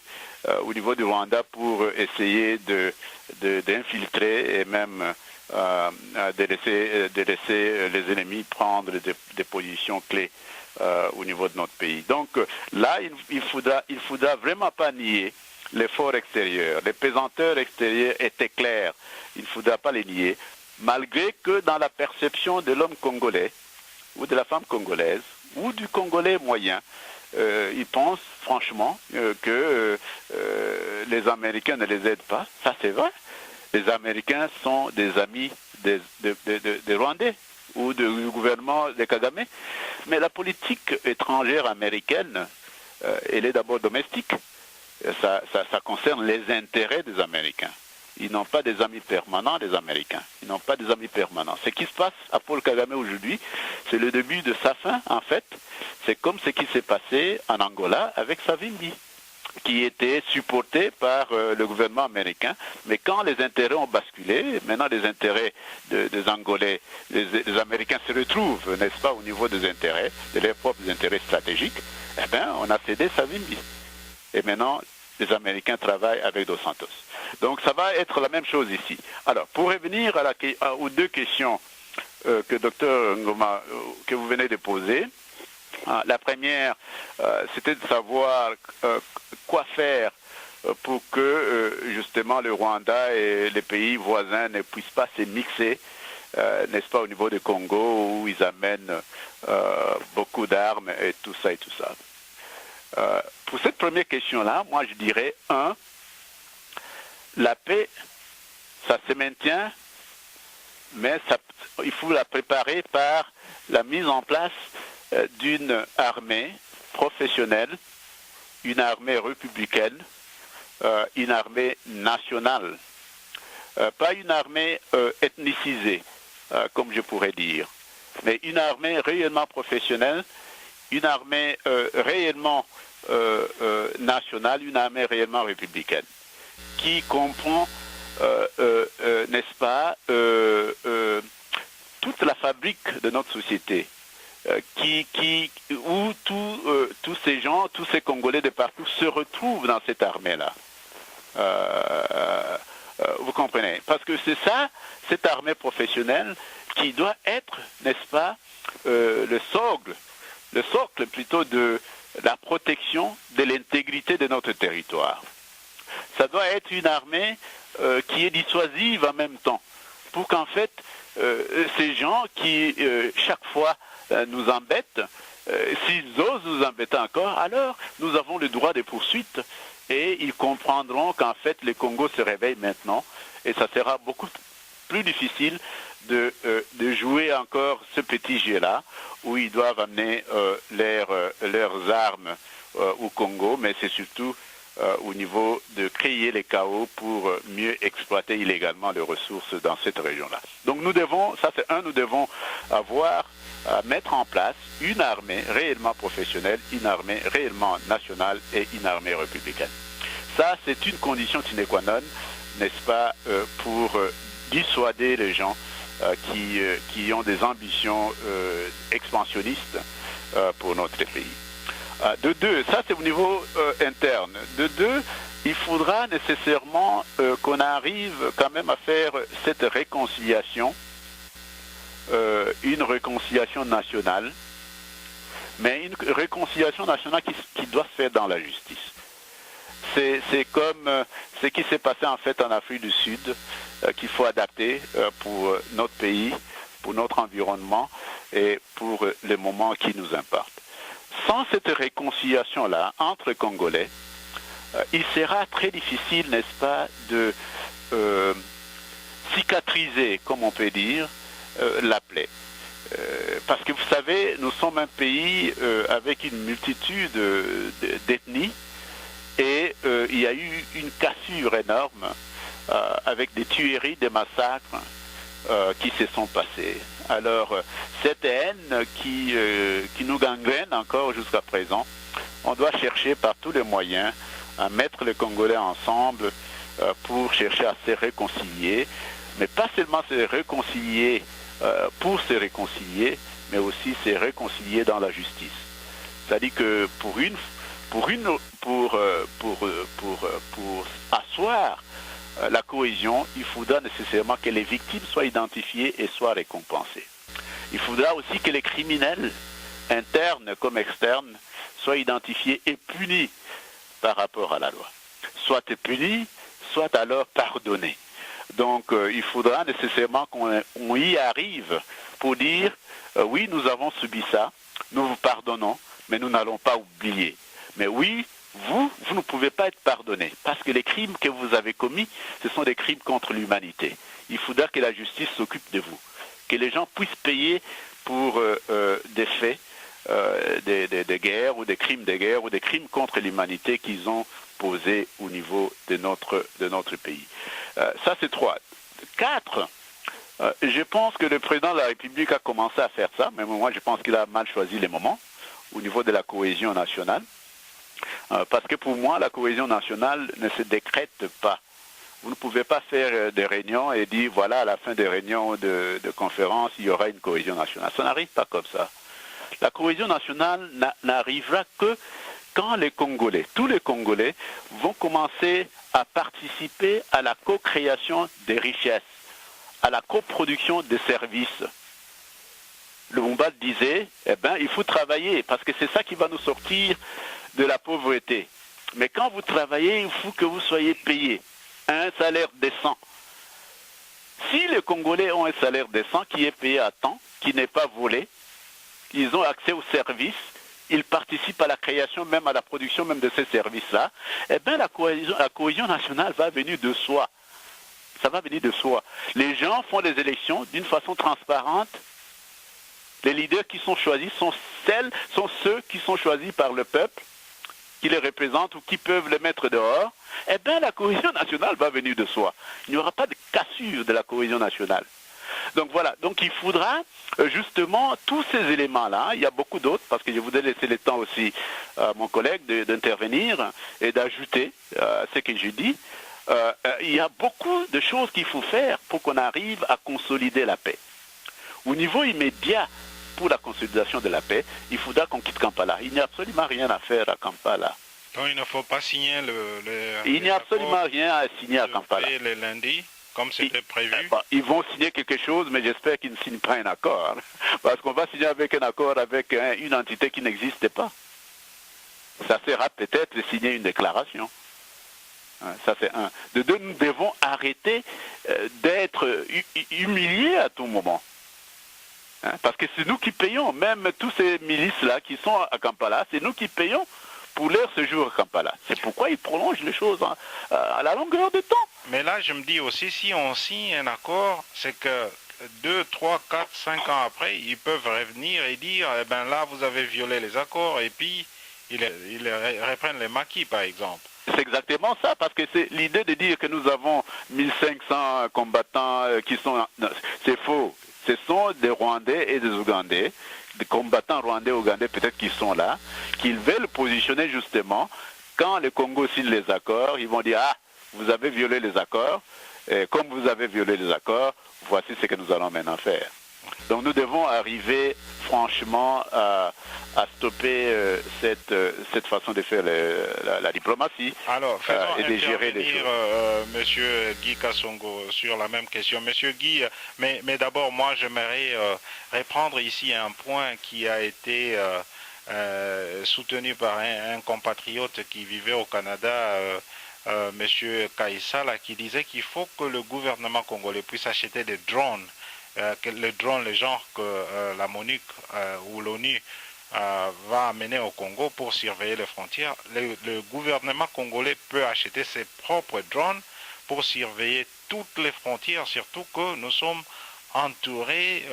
au niveau du Rwanda, pour essayer d'infiltrer et même de laisser les ennemis prendre des positions clés au niveau de notre pays. Donc là, il faudra vraiment pas nier l'effort extérieur. Les pesanteurs extérieurs étaient clairs. Il ne faudra pas les nier, malgré que dans la perception de l'homme congolais, ou de la femme congolaise, ou du Congolais moyen, ils pensent franchement que les Américains ne les aident pas. Ça, c'est vrai. Les Américains sont des amis des Rwandais ou du gouvernement de Kagame. Mais la politique étrangère américaine, elle est d'abord domestique. Ça concerne les intérêts des Américains. Ils n'ont pas des amis permanents, les Américains. Ils n'ont pas des amis permanents. Ce qui se passe à Paul Kagame aujourd'hui, c'est le début de sa fin, en fait. C'est comme ce qui s'est passé en Angola avec Savimbi, qui était supporté par le gouvernement américain. Mais quand les intérêts ont basculé, maintenant les intérêts des Angolais, les Américains se retrouvent, n'est-ce pas, au niveau des intérêts, de leurs propres intérêts stratégiques, eh bien, on a cédé Savimbi. Et maintenant, les Américains travaillent avec Dos Santos. Donc ça va être la même chose ici. Alors, pour revenir aux deux questions que Dr Ngoma, que vous venez de poser, la première, c'était de savoir quoi faire pour que justement le Rwanda et les pays voisins ne puissent pas se mixer, n'est-ce pas, au niveau du Congo où ils amènent beaucoup d'armes et tout ça et tout ça. Pour cette première question-là, moi je dirais, la paix, ça se maintient, mais il faut la préparer par la mise en place d'une armée professionnelle, une armée républicaine, une armée nationale, pas une armée ethnicisée, comme je pourrais dire, mais une armée réellement professionnelle, une armée réellement nationale, une armée réellement républicaine, qui comprend, n'est-ce pas, toute la fabrique de notre société, où tous ces gens, tous ces Congolais de partout se retrouvent dans cette armée-là. Vous comprenez? Parce que c'est ça, cette armée professionnelle, qui doit être, n'est-ce pas, le socle plutôt de la protection de l'intégrité de notre territoire. Ça doit être une armée qui est dissuasive en même temps, pour qu'en fait, ces gens qui, chaque fois, nous embêtent, s'ils osent nous embêter encore, alors nous avons le droit de poursuite et ils comprendront qu'en fait, le Congo se réveille maintenant et ça sera beaucoup plus difficile de jouer encore ce petit jeu-là où ils doivent amener leurs armes au Congo, mais c'est surtout au niveau de créer les chaos pour mieux exploiter illégalement les ressources dans cette région-là. Donc nous devons mettre en place une armée réellement professionnelle, une armée réellement nationale et une armée républicaine. Ça, c'est une condition sine qua non, n'est-ce pas, pour dissuader les gens qui ont des ambitions expansionnistes pour notre pays. De deux, ça c'est au niveau interne. De deux, il faudra nécessairement qu'on arrive quand même à faire cette réconciliation, une réconciliation nationale, mais une réconciliation nationale qui doit se faire dans la justice. C'est comme ce qui s'est passé en fait en Afrique du Sud, qu'il faut adapter pour notre pays, pour notre environnement et pour les moments qui nous importent. Sans cette réconciliation-là entre Congolais, il sera très difficile, n'est-ce pas, de cicatriser, comme on peut dire, la plaie. Parce que vous savez, nous sommes un pays avec une multitude d'ethnies et il y a eu une cassure énorme avec des tueries, des massacres qui se sont passés. Alors, cette haine qui nous gangrène encore jusqu'à présent, on doit chercher par tous les moyens à mettre les Congolais ensemble pour chercher à se réconcilier, mais pas seulement se réconcilier pour se réconcilier, mais aussi se réconcilier dans la justice. C'est-à-dire que pour asseoir la cohésion, il faudra nécessairement que les victimes soient identifiées et soient récompensées. Il faudra aussi que les criminels, internes comme externes, soient identifiés et punis par rapport à la loi. Soit punis, soit alors pardonnés. Donc il faudra nécessairement qu'on y arrive pour dire oui, nous avons subi ça, nous vous pardonnons, mais nous n'allons pas oublier. Mais oui, vous ne pouvez pas être pardonné, parce que les crimes que vous avez commis, ce sont des crimes contre l'humanité. Il faudra que la justice s'occupe de vous, que les gens puissent payer pour des faits, des guerres ou des crimes de guerre ou des crimes contre l'humanité qu'ils ont posés au niveau de notre pays. Ça, c'est 3. 4, je pense que le président de la République a commencé à faire ça, mais moi, je pense qu'il a mal choisi les moments au niveau de la cohésion nationale. Parce que pour moi, la cohésion nationale ne se décrète pas. Vous ne pouvez pas faire des réunions et dire, voilà, à la fin des réunions de conférences, il y aura une cohésion nationale. Ça n'arrive pas comme ça. La cohésion nationale n'arrivera que quand les Congolais, tous les Congolais, vont commencer à participer à la co-création des richesses, à la coproduction des services. Le Lumumba disait, il faut travailler, parce que c'est ça qui va nous sortir de la pauvreté. Mais quand vous travaillez, il faut que vous soyez payé un salaire décent. Si les Congolais ont un salaire décent qui est payé à temps, qui n'est pas volé, ils ont accès aux services, ils participent à la création, même à la production même de ces services-là, la cohésion nationale va venir de soi. Ça va venir de soi. Les gens font des élections d'une façon transparente. Les leaders qui sont choisis sont ceux qui sont choisis par le peuple, qui les représentent ou qui peuvent les mettre dehors. La cohésion nationale va venir de soi. Il n'y aura pas de cassure de la cohésion nationale. Donc voilà, donc il faudra justement tous ces éléments-là, il y a beaucoup d'autres, parce que je voudrais laisser le temps aussi à mon collègue d'intervenir et d'ajouter ce que je dis. Il y a beaucoup de choses qu'il faut faire pour qu'on arrive à consolider la paix. Au niveau immédiat, pour la consolidation de la paix, il faudra qu'on quitte Kampala. Il n'y a absolument rien à faire à Kampala. Donc il ne faut pas signer il n'y a absolument rien à signer à Kampala. Le lundi, comme c'était prévu. Ils vont signer quelque chose, mais j'espère qu'ils ne signent pas un accord. Parce qu'on va signer avec un accord avec une entité qui n'existe pas. Ça sera peut-être de signer une déclaration. Ça c'est un. De deux, nous devons arrêter d'être humiliés à tout moment. Parce que c'est nous qui payons, même tous ces milices-là qui sont à Kampala, c'est nous qui payons pour leur séjour à Kampala. C'est pourquoi ils prolongent les choses à la longueur de temps. Mais là, je me dis aussi, si on signe un accord, c'est que 2, 3, 4, 5 ans après, ils peuvent revenir et dire, là, vous avez violé les accords, et puis ils reprennent les maquis, par exemple. C'est exactement ça, parce que c'est l'idée de dire que nous avons 1500 combattants qui sont... C'est faux. Ce sont des Rwandais et des Ougandais, des combattants rwandais et ougandais peut-être qui sont là, qu'ils veulent positionner justement, quand le Congo signe les accords, ils vont dire, vous avez violé les accords, et comme vous avez violé les accords, voici ce que nous allons maintenant faire. Donc nous devons arriver franchement à stopper cette façon de faire la diplomatie. Alors, faisons et de gérer les choses. Monsieur Guy Kassongo sur la même question. Monsieur Guy, mais d'abord, moi, j'aimerais reprendre ici un point qui a été soutenu par un compatriote qui vivait au Canada, Monsieur Kaïsala, qui disait qu'il faut que le gouvernement congolais puisse acheter des drones. Les drones, le genre que la MONUC ou l'ONU va amener au Congo pour surveiller les frontières. Le gouvernement congolais peut acheter ses propres drones pour surveiller toutes les frontières, surtout que nous sommes entourés,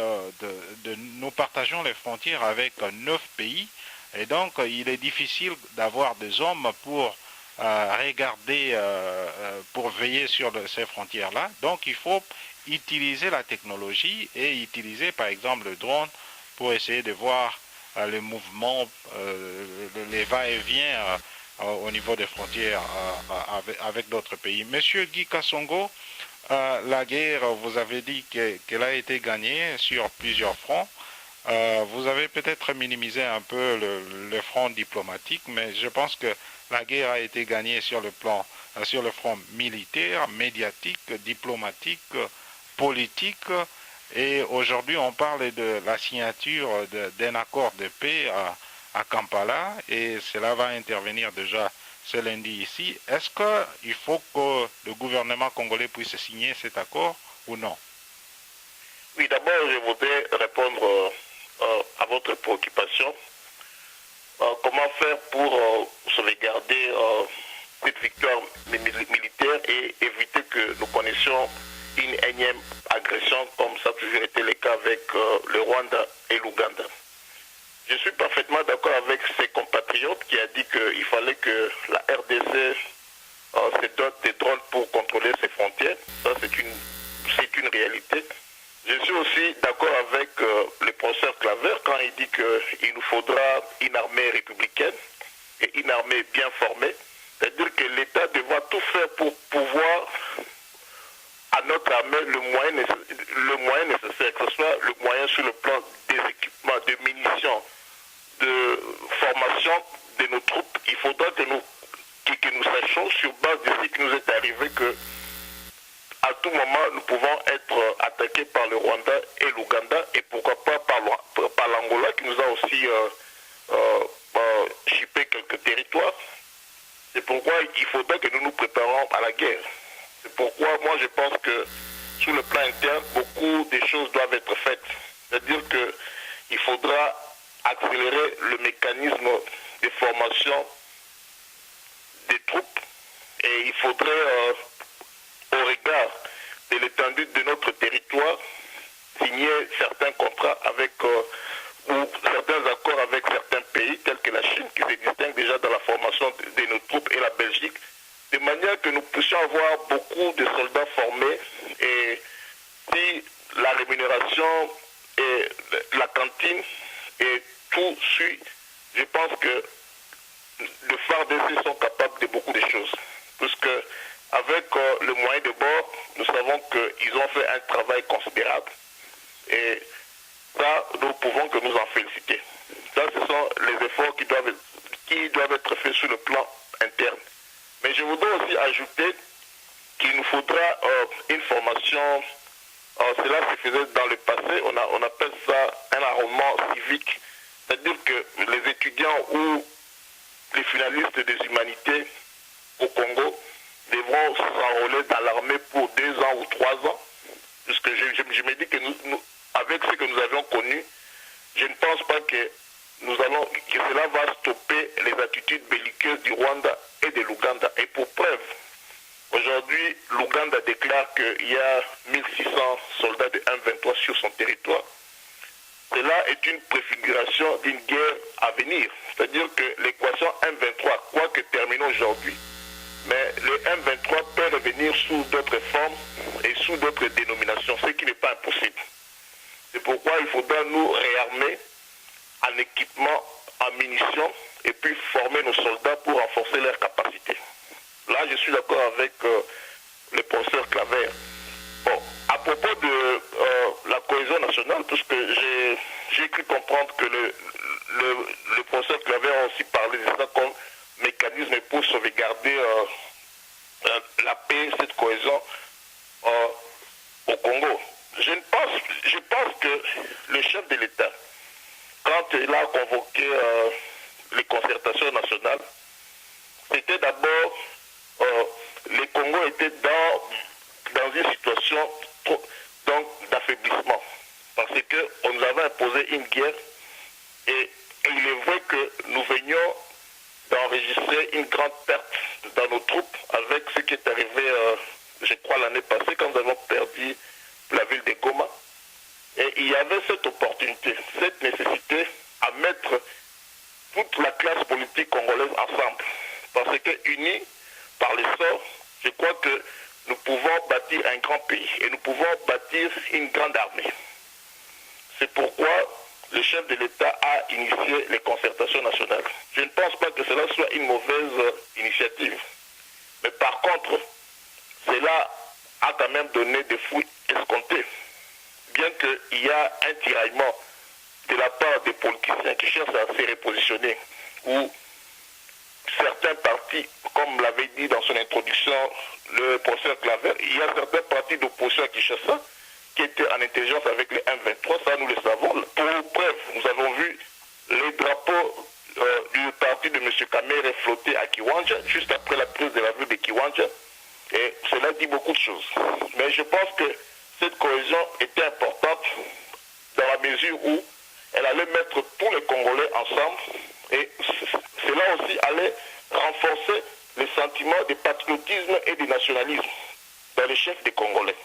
nous partageons les frontières avec 9 pays, et donc il est difficile d'avoir des hommes pour regarder, pour veiller sur ces frontières-là. Donc il faut utiliser la technologie et utiliser par exemple le drone pour essayer de voir les mouvements, les va-et-vient au niveau des frontières avec d'autres pays. Monsieur Guy Kassongo, la guerre, vous avez dit qu'elle a été gagnée sur plusieurs fronts. Vous avez peut-être minimisé un peu le front diplomatique, mais je pense que la guerre a été gagnée sur le front militaire, médiatique, diplomatique, politique, et aujourd'hui on parle de la signature d'un accord de paix à Kampala, et cela va intervenir déjà ce lundi ici. Est-ce qu'il faut que le gouvernement congolais puisse signer cet accord ou non? Oui, d'abord je voudrais répondre à votre préoccupation. comment faire pour sauvegarder cette victoire militaire et éviter que nous connaissions une énième agression comme ça a toujours été le cas avec le Rwanda et l'Ouganda. Je suis parfaitement d'accord avec ses compatriotes qui a dit qu'il fallait que la RDC se dote des drones pour contrôler ses frontières. Ça, c'est une réalité. Je suis aussi d'accord avec le professeur Claver quand il dit qu'il nous faudra une armée républicaine et une armée bien formée. C'est-à-dire que l'État devra tout faire pour pouvoir à notre armée le moyen nécessaire, que ce soit le moyen sur le plan des équipements, de munitions, de formation de nos troupes. Il faudra que nous sachions sur base de ce qui nous est arrivé que à tout moment nous pouvons être attaqués par le Rwanda et l'Ouganda et pourquoi pas par l'Angola qui nous a aussi chippé quelques territoires. C'est pourquoi il faudra que nous nous préparions à la guerre. C'est pourquoi moi je pense que sur le plan interne, beaucoup de choses doivent être faites. C'est-à-dire qu'il faudra accélérer le mécanisme de formation des troupes et il faudrait, au regard de l'étendue de notre territoire, signer certains contrats avec ou certains accords avec certains pays tels que la Chine qui se distingue déjà dans la formation de nos troupes et la Belgique, de manière que nous puissions avoir beaucoup de soldats formés et si la rémunération et la cantine et tout suit, je pense que les FARDC sont capables de beaucoup de choses. Puisque avec le moyen de bord, nous savons qu'ils ont fait un travail considérable. Et ça, nous pouvons que nous en féliciter. Ça, ce sont les efforts qui doivent être faits sur le plan interne. Mais je voudrais aussi ajouter qu'il nous faudra une formation, cela se faisait dans le passé, on appelle ça un armement civique. C'est-à-dire que les étudiants ou les finalistes des humanités au Congo devront s'enrôler dans l'armée pour 2 ans ou 3 ans. Puisque je me dis que nous, avec ce que nous avions connu, je ne pense pas que cela va stopper les attitudes belliqueuses du Rwanda et de l'Ouganda. Et pour preuve, aujourd'hui, l'Ouganda déclare qu'il y a 1600 soldats de M23 sur son territoire. Cela est une préfiguration d'une guerre à venir. C'est-à-dire que l'équation M23, quoique terminée aujourd'hui, mais le M23 peut revenir sous d'autres formes et sous d'autres dénominations, ce qui n'est pas impossible. C'est pourquoi il faudra nous réarmer en équipement, en munitions, et puis former nos soldats pour renforcer leurs capacités. Là, je suis d'accord avec le professeur Claver. Bon, à propos de la cohésion nationale, puisque j'ai cru comprendre que le professeur Claver a aussi parlé de ça comme mécanisme pour sauvegarder la paix, cette cohésion au Congo. Je pense que le chef de l'État, quand il a convoqué les concertations nationales, c'était d'abord, le Congo était dans une situation d'affaiblissement, parce qu'on nous avait imposé une guerre, et il est vrai que nous venions d'enregistrer une grande perte dans nos troupes avec ce qui est arrivé, je crois, l'année passée, quand nous avons perdu la ville de Goma. Et il y avait cette opportunité, cette nécessité à mettre toute la classe politique congolaise ensemble. Parce que unis par les sorts, je crois que nous pouvons bâtir un grand pays et nous pouvons bâtir une grande armée. C'est pourquoi le chef de l'État a initié les concertations nationales. Je ne pense pas que cela soit une mauvaise initiative. Mais par contre, cela a quand même donné des fruits escomptés. Bien qu'il y a un tiraillement de la part des politiciens qui cherchent à se repositionner, ou certains partis, comme l'avait dit dans son introduction le professeur Claver, il y a certains partis d'opposition à Kinshasa qui étaient en intelligence avec les M23, ça nous le savons. Pour preuve, nous avons vu les drapeaux du parti de M. Kamere flotter à Kiwanja, juste après la prise de la ville de Kiwanja, et cela dit beaucoup de choses. Mais je pense que cette cohésion était importante dans la mesure où elle allait mettre tous les Congolais ensemble et aussi allait renforcer les sentiments de patriotisme et de nationalisme dans les chefs des Congolais.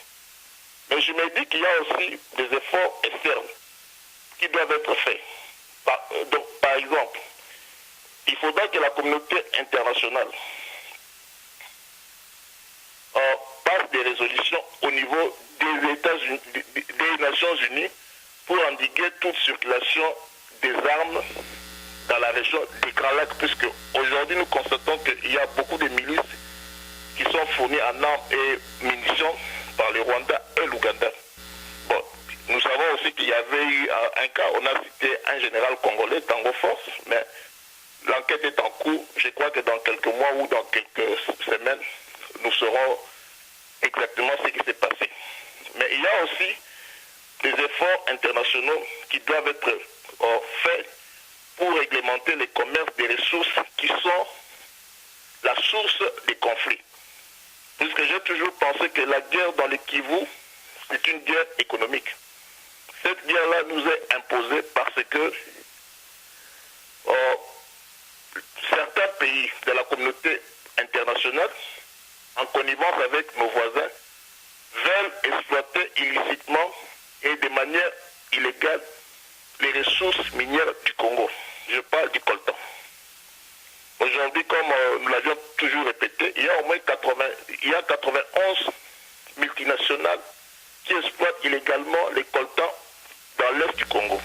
Mais je me dis qu'il y a aussi des efforts externes qui doivent être faits. Par exemple, il faudra que la communauté internationale passe des résolutions au niveau des Nations Unies pour endiguer toute circulation des armes dans la région des Grands Lacs, puisque aujourd'hui nous constatons qu'il y a beaucoup de milices qui sont fournies en armes et munitions par le Rwanda et l'Ouganda. Bon, nous savons aussi qu'il y avait eu un cas, on a cité un général congolais, Tango Force, mais l'enquête est en cours. Je crois que dans quelques mois ou dans quelques semaines, nous saurons exactement ce qui s'est passé. Mais il y a aussi des efforts internationaux qui doivent être faits pour réglementer les commerces des ressources qui sont la source des conflits. Puisque j'ai toujours pensé que la guerre dans le Kivu, c'est une guerre économique. Cette guerre-là nous est imposée parce que certains pays de la communauté internationale, en connivence avec nos voisins, veulent exploiter illicitement et de manière illégale les ressources minières du Congo. Je parle du coltan. Aujourd'hui, comme nous l'avions toujours répété, il y a au moins 91 multinationales qui exploitent illégalement les coltans dans l'est du Congo.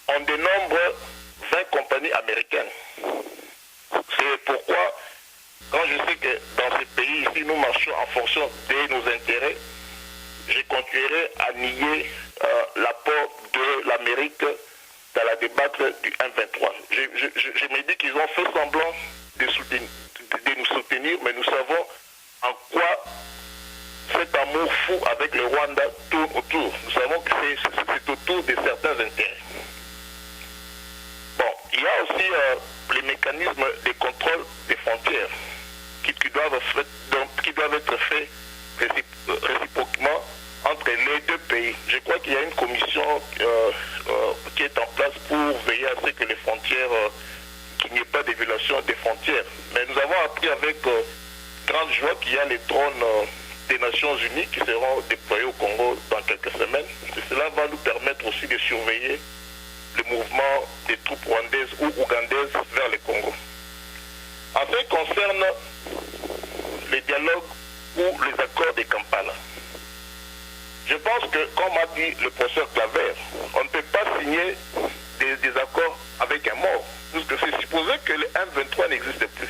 On dénombre 20 compagnies américaines. C'est pourquoi, quand je sais que dans ces pays ici, nous marchons en fonction de nos intérêts, je continuerai à nier l'apport de l'Amérique dans la débattre du M23. Je me dis qu'ils ont fait semblant de nous soutenir, mais nous savons en quoi cet amour fou avec le Rwanda tourne autour. Nous savons que c'est autour de certains intérêts. Bon, il y a aussi les mécanismes de contrôle des frontières qui doivent être faits réciproquement entre les deux pays. Je crois qu'il y a une commission qui est en place pour veiller à ce que les frontières, qu'il n'y ait pas de violation des frontières. Mais nous avons appris avec grande joie qu'il y a les drones des Nations Unies qui seront déployés au Congo dans quelques semaines. Et cela va nous permettre aussi de surveiller le mouvement des troupes rwandaises ou ougandaises vers le Congo. En ce qui concerne les dialogues ou les accords de Kampala, je pense que, comme a dit le professeur Claver, on ne peut pas signer des accords avec un mort, puisque c'est supposé que le M23 n'existe plus.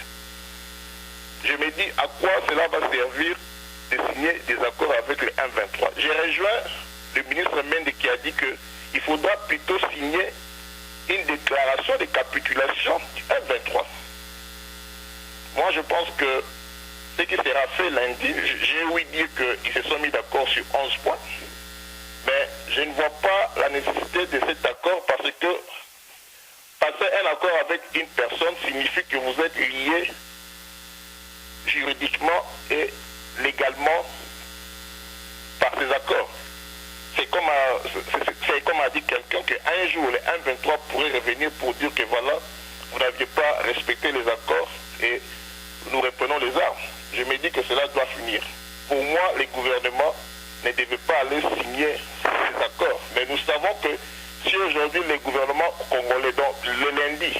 Je me dis à quoi cela va servir de signer des accords avec le M23. J'ai rejoint le ministre Mende qui a dit qu'il faudra plutôt signer une déclaration de capitulation du M23. Moi, je pense que ce qui sera fait lundi, j'ai ouï dire qu'ils se sont mis d'accord sur 11 points, mais je ne vois pas la nécessité de cet accord parce que passer un accord avec une personne signifie que vous êtes lié juridiquement et légalement par ces accords. C'est comme a dit quelqu'un qu'un jour le M23 pourrait revenir pour dire que voilà, vous n'aviez pas respecté les accords et nous reprenons les armes. Je me dis que cela doit finir. Pour moi, les gouvernements ne devaient pas aller signer ces accords. Mais nous savons que si aujourd'hui les gouvernements congolais, donc le lundi,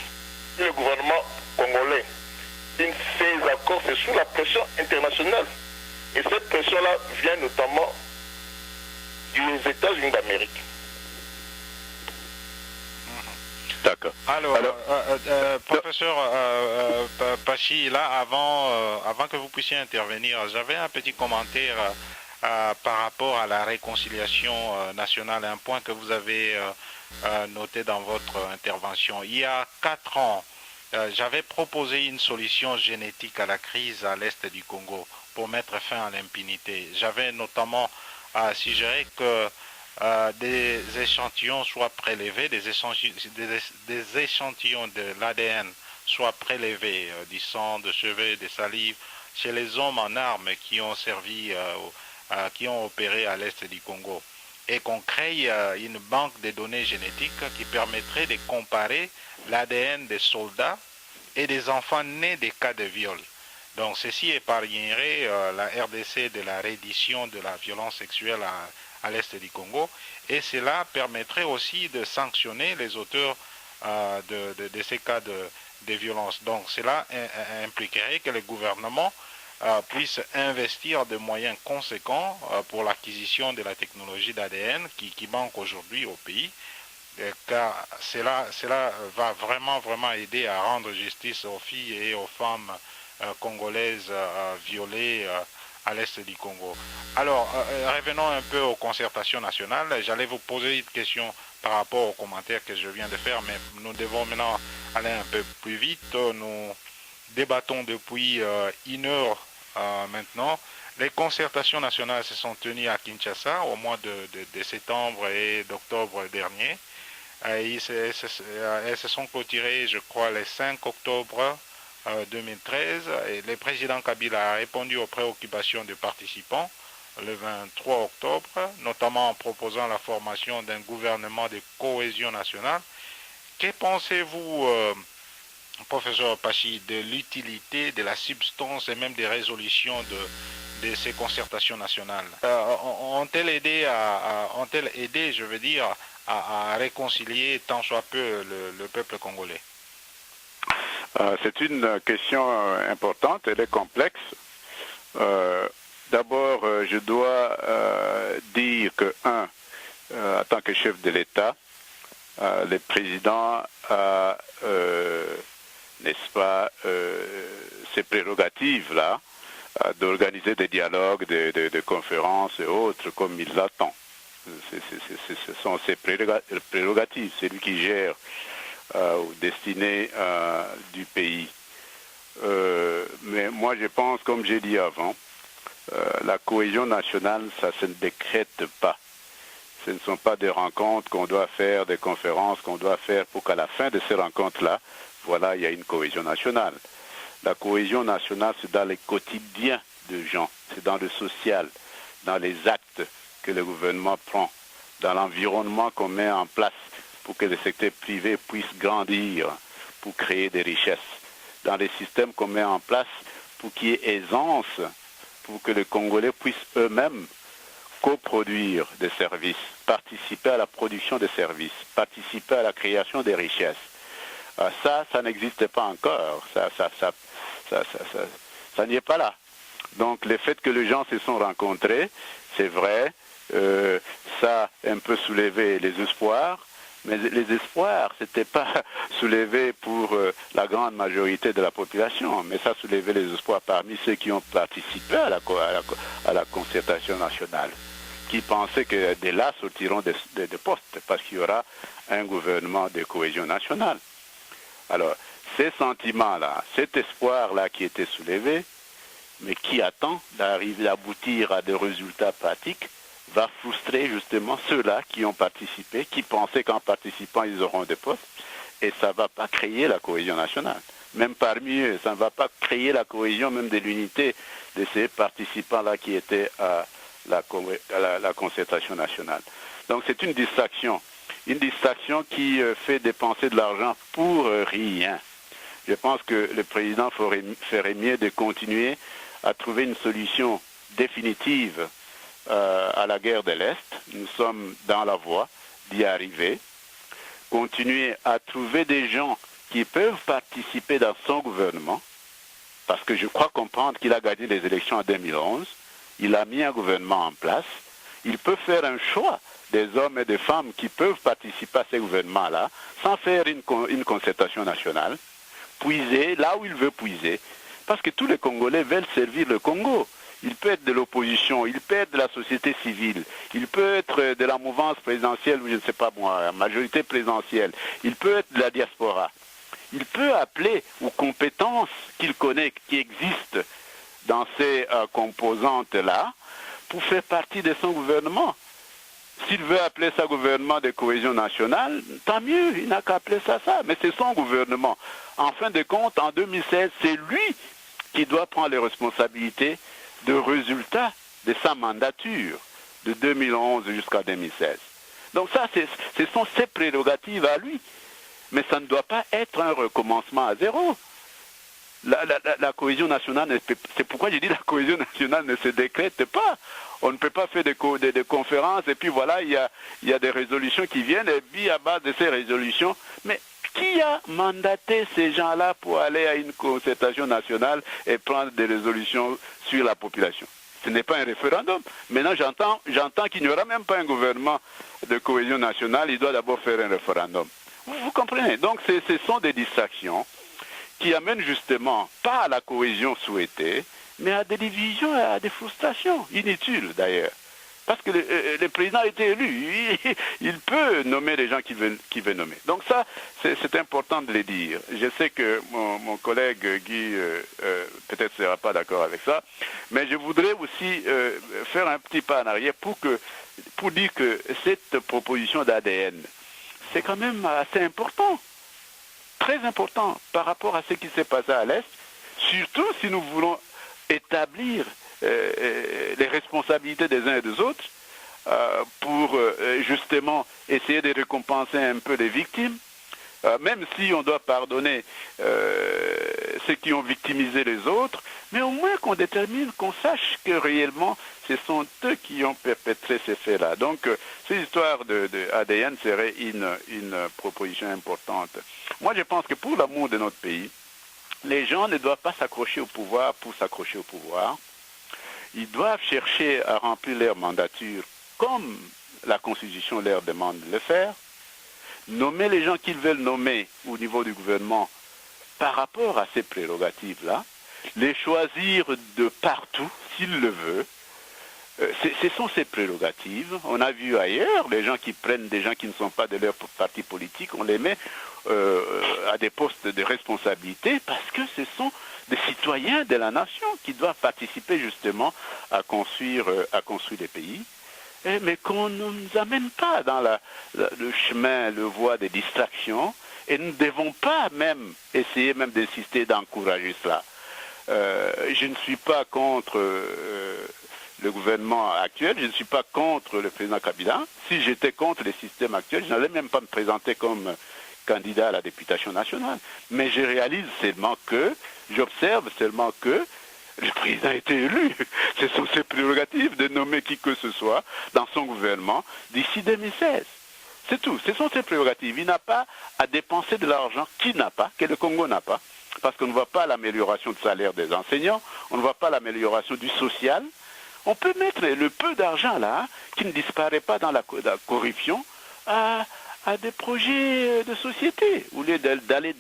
si le gouvernement congolais signe ces accords, c'est sous la pression internationale. Et cette pression-là vient notamment des États-Unis d'Amérique. D'accord. Alors, professeur Pachi, là, avant que vous puissiez intervenir, j'avais un petit commentaire par rapport à la réconciliation nationale, un point que vous avez noté dans votre intervention. Il y a 4 ans, j'avais proposé une solution génétique à la crise à l'est du Congo pour mettre fin à l'impunité. J'avais notamment suggéré que des échantillons soient prélevés, des échantillons de l'ADN soient prélevés, du sang, de cheveux, de salive, chez les hommes en armes qui ont servi, qui ont opéré à l'est du Congo. et qu'on crée une banque de données génétiques qui permettrait de comparer l'ADN des soldats et des enfants nés des cas de viol. Donc ceci épargnerait la RDC de la reddition de la violence sexuelle à l'est du Congo, et cela permettrait aussi de sanctionner les auteurs de ces cas de violence. Donc cela impliquerait que le gouvernement puisse investir des moyens conséquents pour l'acquisition de la technologie d'ADN qui manque aujourd'hui au pays, car cela va vraiment aider à rendre justice aux filles et aux femmes congolaises violées à l'est du Congo. Alors, revenons un peu aux concertations nationales. J'allais vous poser une question par rapport aux commentaires que je viens de faire, mais nous devons maintenant aller un peu plus vite. Nous débattons depuis une heure maintenant. Les concertations nationales se sont tenues à Kinshasa au mois de septembre et d'octobre dernier. Elles se sont clôturées, je crois, le 5 octobre 2013. Et le président Kabila a répondu aux préoccupations des participants le 23 octobre, notamment en proposant la formation d'un gouvernement de cohésion nationale. Que pensez-vous, professeur Pachi, de l'utilité, de la substance et même des résolutions de ces concertations nationales? Ont-elles aidé, je veux dire, à réconcilier tant soit peu le peuple congolais? C'est une question importante, elle est complexe. D'abord, je dois dire que, en tant que chef de l'État, le président a, n'est-ce pas, ces prérogatives-là, d'organiser des dialogues, des conférences et autres comme il l'attend. Ce sont ses prérogatives, c'est lui qui gère aux destinées du pays. Mais moi je pense, comme j'ai dit avant, la cohésion nationale, ça se ne décrète pas. Ce ne sont pas des rencontres qu'on doit faire, des conférences qu'on doit faire pour qu'à la fin de ces rencontres-là, voilà, il y a une cohésion nationale. La cohésion nationale, c'est dans les quotidiens de gens, c'est dans le social, dans les actes que le gouvernement prend, dans l'environnement qu'on met en place pour que le secteur privé puisse grandir, pour créer des richesses, dans les systèmes qu'on met en place pour qu'il y ait aisance, pour que les Congolais puissent eux-mêmes coproduire des services, participer à la production des services, participer à la création des richesses. Ça n'existe pas encore, ça n'y est pas là. Donc le fait que les gens se sont rencontrés, c'est vrai, ça a un peu soulevé les espoirs, mais les espoirs, ce n'était pas soulevé pour la grande majorité de la population, mais ça soulevait les espoirs parmi ceux qui ont participé à la concertation nationale, qui pensaient que de là sortiront des postes, parce qu'il y aura un gouvernement de cohésion nationale. Alors, ces sentiments-là, cet espoir-là qui était soulevé, mais qui attend d'aboutir à des résultats pratiques, va frustrer justement ceux-là qui ont participé, qui pensaient qu'en participant, ils auront des postes, et ça ne va pas créer la cohésion nationale. Même parmi eux, ça ne va pas créer la cohésion, même de l'unité de ces participants-là qui étaient à la concertation nationale. Donc c'est une distraction qui fait dépenser de l'argent pour rien. Je pense que le président ferait mieux de continuer à trouver une solution définitive à la guerre de l'Est. Nous sommes dans la voie d'y arriver. Continuer à trouver des gens qui peuvent participer dans son gouvernement, parce que je crois comprendre qu'il a gagné les élections en 2011, il a mis un gouvernement en place, il peut faire un choix des hommes et des femmes qui peuvent participer à ces gouvernements-là, sans faire une concertation nationale, puiser là où il veut puiser, parce que tous les Congolais veulent servir le Congo. Il peut être de l'opposition, il peut être de la société civile, il peut être de la mouvance présidentielle, ou je ne sais pas moi, la majorité présidentielle, il peut être de la diaspora. Il peut appeler aux compétences qu'il connaît, qui existent dans ces composantes-là, pour faire partie de son gouvernement. S'il veut appeler ça gouvernement de cohésion nationale, tant mieux, il n'a qu'à appeler ça. Mais c'est son gouvernement. En fin de compte, en 2016, c'est lui qui doit prendre les responsabilités de résultats de sa mandature, de 2011 jusqu'à 2016. Donc ça, ce sont ses prérogatives à lui. Mais ça ne doit pas être un recommencement à zéro. La cohésion nationale, c'est pourquoi j'ai dit la cohésion nationale ne se décrète pas. On ne peut pas faire des conférences et puis voilà, il y a des résolutions qui viennent et puis à base de ces résolutions, mais qui a mandaté ces gens-là pour aller à une concertation nationale et prendre des résolutions sur la population? Ce n'est pas un référendum. Maintenant, j'entends qu'il n'y aura même pas un gouvernement de cohésion nationale, il doit d'abord faire un référendum. Vous comprenez? Donc ce sont des distractions qui amènent justement pas à la cohésion souhaitée, mais à des divisions et à des frustrations inutiles d'ailleurs. Parce que le président a été élu, il peut nommer les gens qu'il veut nommer. Donc ça, c'est important de le dire. Je sais que mon collègue Guy peut-être ne sera pas d'accord avec ça, mais je voudrais aussi faire un petit pas en arrière pour dire que cette proposition d'ADN, c'est quand même assez important, très important par rapport à ce qui s'est passé à l'Est, surtout si nous voulons établir les responsabilités des uns et des autres pour justement essayer de récompenser un peu les victimes, même si on doit pardonner ceux qui ont victimisé les autres, mais au moins qu'on détermine, qu'on sache que réellement ce sont eux qui ont perpétré ces faits-là. Donc cette histoire de ADN serait une proposition importante. Moi je pense que pour l'amour de notre pays, les gens ne doivent pas s'accrocher au pouvoir pour s'accrocher au pouvoir. Ils doivent chercher à remplir leur mandature comme la Constitution leur demande de le faire, nommer les gens qu'ils veulent nommer au niveau du gouvernement par rapport à ces prérogatives-là, les choisir de partout s'ils le veulent. Ce sont ces prérogatives. On a vu ailleurs, les gens qui prennent des gens qui ne sont pas de leur parti politique, on les met à des postes de responsabilité parce que ce sont des citoyens de la nation qui doivent participer justement à construire les pays, mais qu'on ne nous amène pas dans le chemin, le voie des distractions, et nous ne devons pas même essayer même d'insister, d'encourager cela. Je ne suis pas contre le gouvernement actuel, je ne suis pas contre le président Kabila. Si j'étais contre le système actuel, je n'allais même pas me présenter comme candidat à la députation nationale. Mais je réalise seulement que, j'observe seulement que le président a été élu. Ce sont ses prérogatives de nommer qui que ce soit dans son gouvernement d'ici 2016. C'est tout. Ce sont ses prérogatives. Il n'a pas à dépenser de l'argent qu'il n'a pas, que le Congo n'a pas, parce qu'on ne voit pas l'amélioration du salaire des enseignants, on ne voit pas l'amélioration du social. On peut mettre le peu d'argent là, qui ne disparaît pas dans la corruption, à des projets de société, au lieu d'aller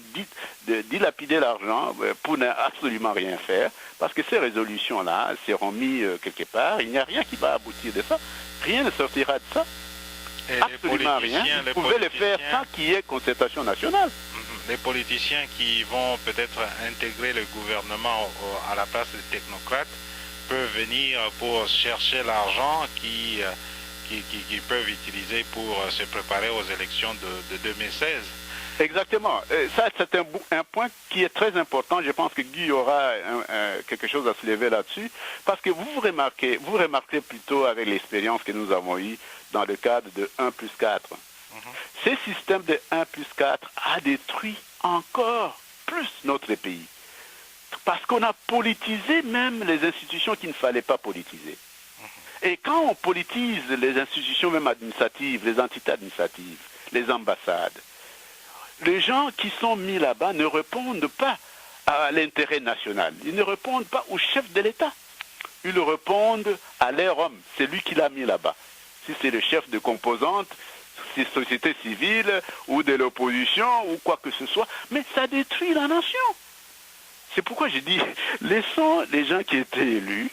dilapider l'argent pour absolument rien faire, parce que ces résolutions-là seront mises quelque part, il n'y a rien qui va aboutir de ça, rien ne sortira de ça, et absolument rien. Vous pouvez le faire sans qu'il y ait concertation nationale. Les politiciens qui vont peut-être intégrer le gouvernement à la place des technocrates peuvent venir pour chercher l'argent qu'ils peuvent utiliser pour se préparer aux élections de 2016. Exactement. Ça, c'est un point qui est très important. Je pense que Guy aura quelque chose à se lever là-dessus. Parce que vous remarquez plutôt avec l'expérience que nous avons eue dans le cadre de 1+4. Ce système de 1+4 a détruit encore plus notre pays. Parce qu'on a politisé même les institutions qu'il ne fallait pas politiser. Et quand on politise les institutions même administratives, les entités administratives, les ambassades, les gens qui sont mis là-bas ne répondent pas à l'intérêt national. Ils ne répondent pas au chef de l'État. Ils répondent à leur homme, c'est lui qui l'a mis là-bas. Si c'est le chef de composante, si c'est société civile ou de l'opposition ou quoi que ce soit, mais ça détruit la nation. C'est pourquoi j'ai dit, laissons les gens qui étaient élus,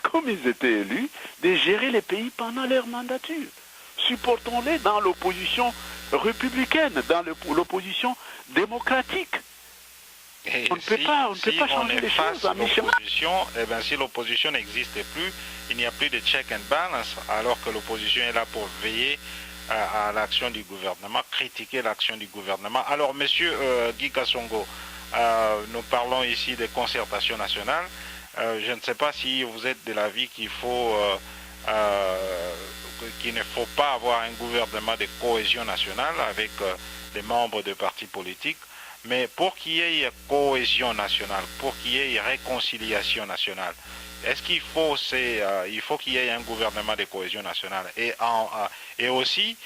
comme ils étaient élus, de gérer les pays pendant leur mandature. Supportons-les dans l'opposition républicaine, dans l'opposition démocratique. Et on ne peut pas changer les choses à mi-chemin. Si l'opposition n'existe plus, il n'y a plus de check and balance, alors que l'opposition est là pour veiller à l'action du gouvernement, critiquer l'action du gouvernement. Alors, monsieur Guy Kassongo, nous parlons ici de concertation nationale. Je ne sais pas si vous êtes de l'avis qu'il faut qu'il ne faut pas avoir un gouvernement de cohésion nationale avec des membres de partis politiques, mais pour qu'il y ait cohésion nationale, pour qu'il y ait réconciliation nationale, est-ce qu'il faut, il faut qu'il y ait un gouvernement de cohésion nationale et aussi,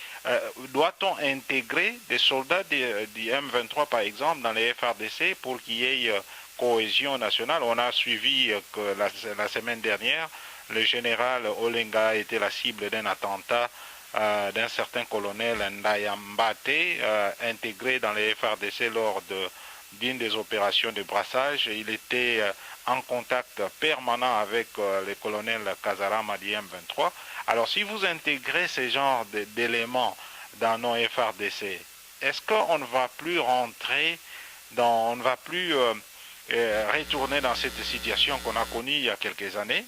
doit-on intégrer des soldats du M23 par exemple dans les FRDC pour qu'il y ait cohésion nationale? On a suivi que la semaine dernière, le général Olenga était la cible d'un attentat d'un certain colonel Ndayambate intégré dans les FRDC lors d'une des opérations de brassage. Il était en contact permanent avec le colonel Kazarama du M23. Alors si vous intégrez ce genre d'éléments dans nos FRDC, est-ce qu'on ne va plus rentrer on ne va plus retourner dans cette situation qu'on a connue il y a quelques années?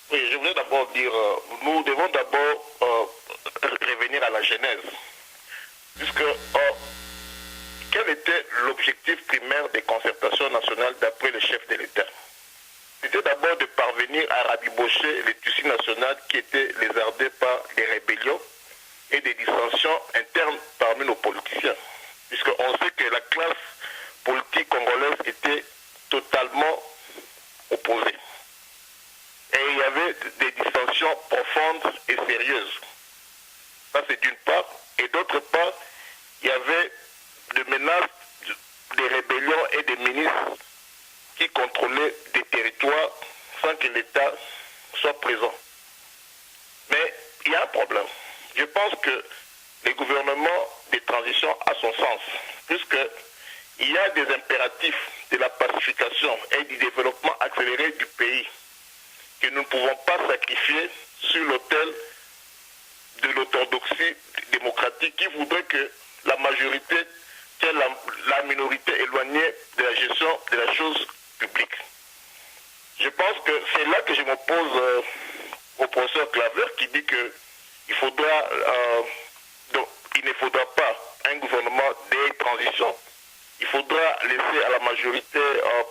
Oui, je voulais d'abord dire, nous devons d'abord revenir à la genèse. Puisque quel était l'objectif primaire des concertations nationales d'après le chef de l'État? C'était d'abord de parvenir à rabibocher les tissus nationaux qui étaient lézardés par des rébellions et des dissensions internes parmi nos politiciens. Puisqu'on sait que la classe politique congolaise était totalement opposée. Et il y avait des dissensions profondes et sérieuses. Ça c'est d'une part. Et d'autre part, il y avait des menaces, des rébellions et des ministres qui contrôlaient des territoires sans que l'État soit présent. Mais il y a un problème. Je pense que le gouvernement de transition a son sens, puisqu'il y a des impératifs de la pacification et du développement accéléré du pays que nous ne pouvons pas sacrifier sur l'autel de l'orthodoxie démocratique qui voudrait que la majorité tienne la minorité éloignée de la gestion de la chose publique. Je pense que c'est là que je m'oppose au professeur Claver qui dit que il ne faudra pas un gouvernement de transition. Il faudra laisser à la majorité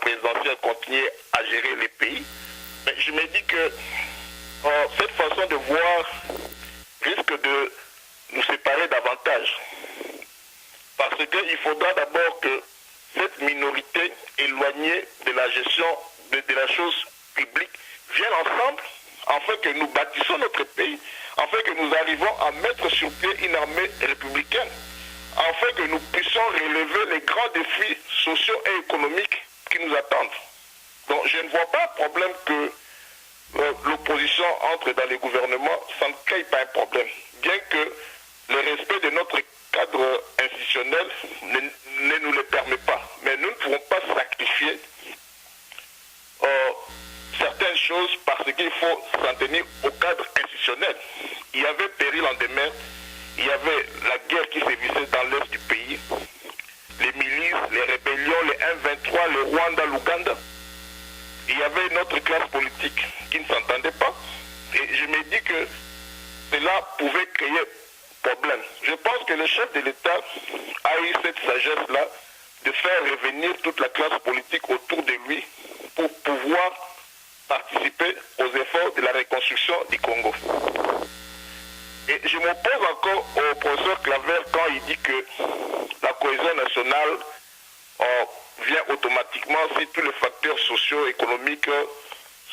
présidentielle continuer à gérer les pays. Mais je me dis que cette façon de voir risque de nous séparer davantage. Parce qu'il faudra d'abord que cette minorité éloignée de la gestion de la chose publique vienne ensemble afin que nous bâtissons notre pays, afin que nous arrivons à mettre sur pied une armée républicaine, afin que nous puissions relever les grands défis sociaux et économiques qui nous attendent. Donc je ne vois pas de problème que l'opposition entre dans les gouvernements, ça ne crée pas un problème. Bien que le respect de notre cadre institutionnel ne nous le permet pas. Mais nous ne pouvons pas sacrifier certaines choses parce qu'il faut s'en tenir au cadre institutionnel. Il y avait péril en demeure, il y avait la guerre qui sévissait dans l'est du pays, les milices, les rébellions, les M23, le Rwanda, l'Ouganda. Il y avait notre classe politique qui ne s'entendait pas. Et je me dis que cela pouvait créer problème. Je pense que le chef de l'État a eu cette sagesse-là de faire revenir toute la classe politique autour de lui pour pouvoir participer aux efforts de la reconstruction du Congo. Et je m'oppose encore au professeur Claver quand il dit que la cohésion nationale vient automatiquement si tous les facteurs socio-économiques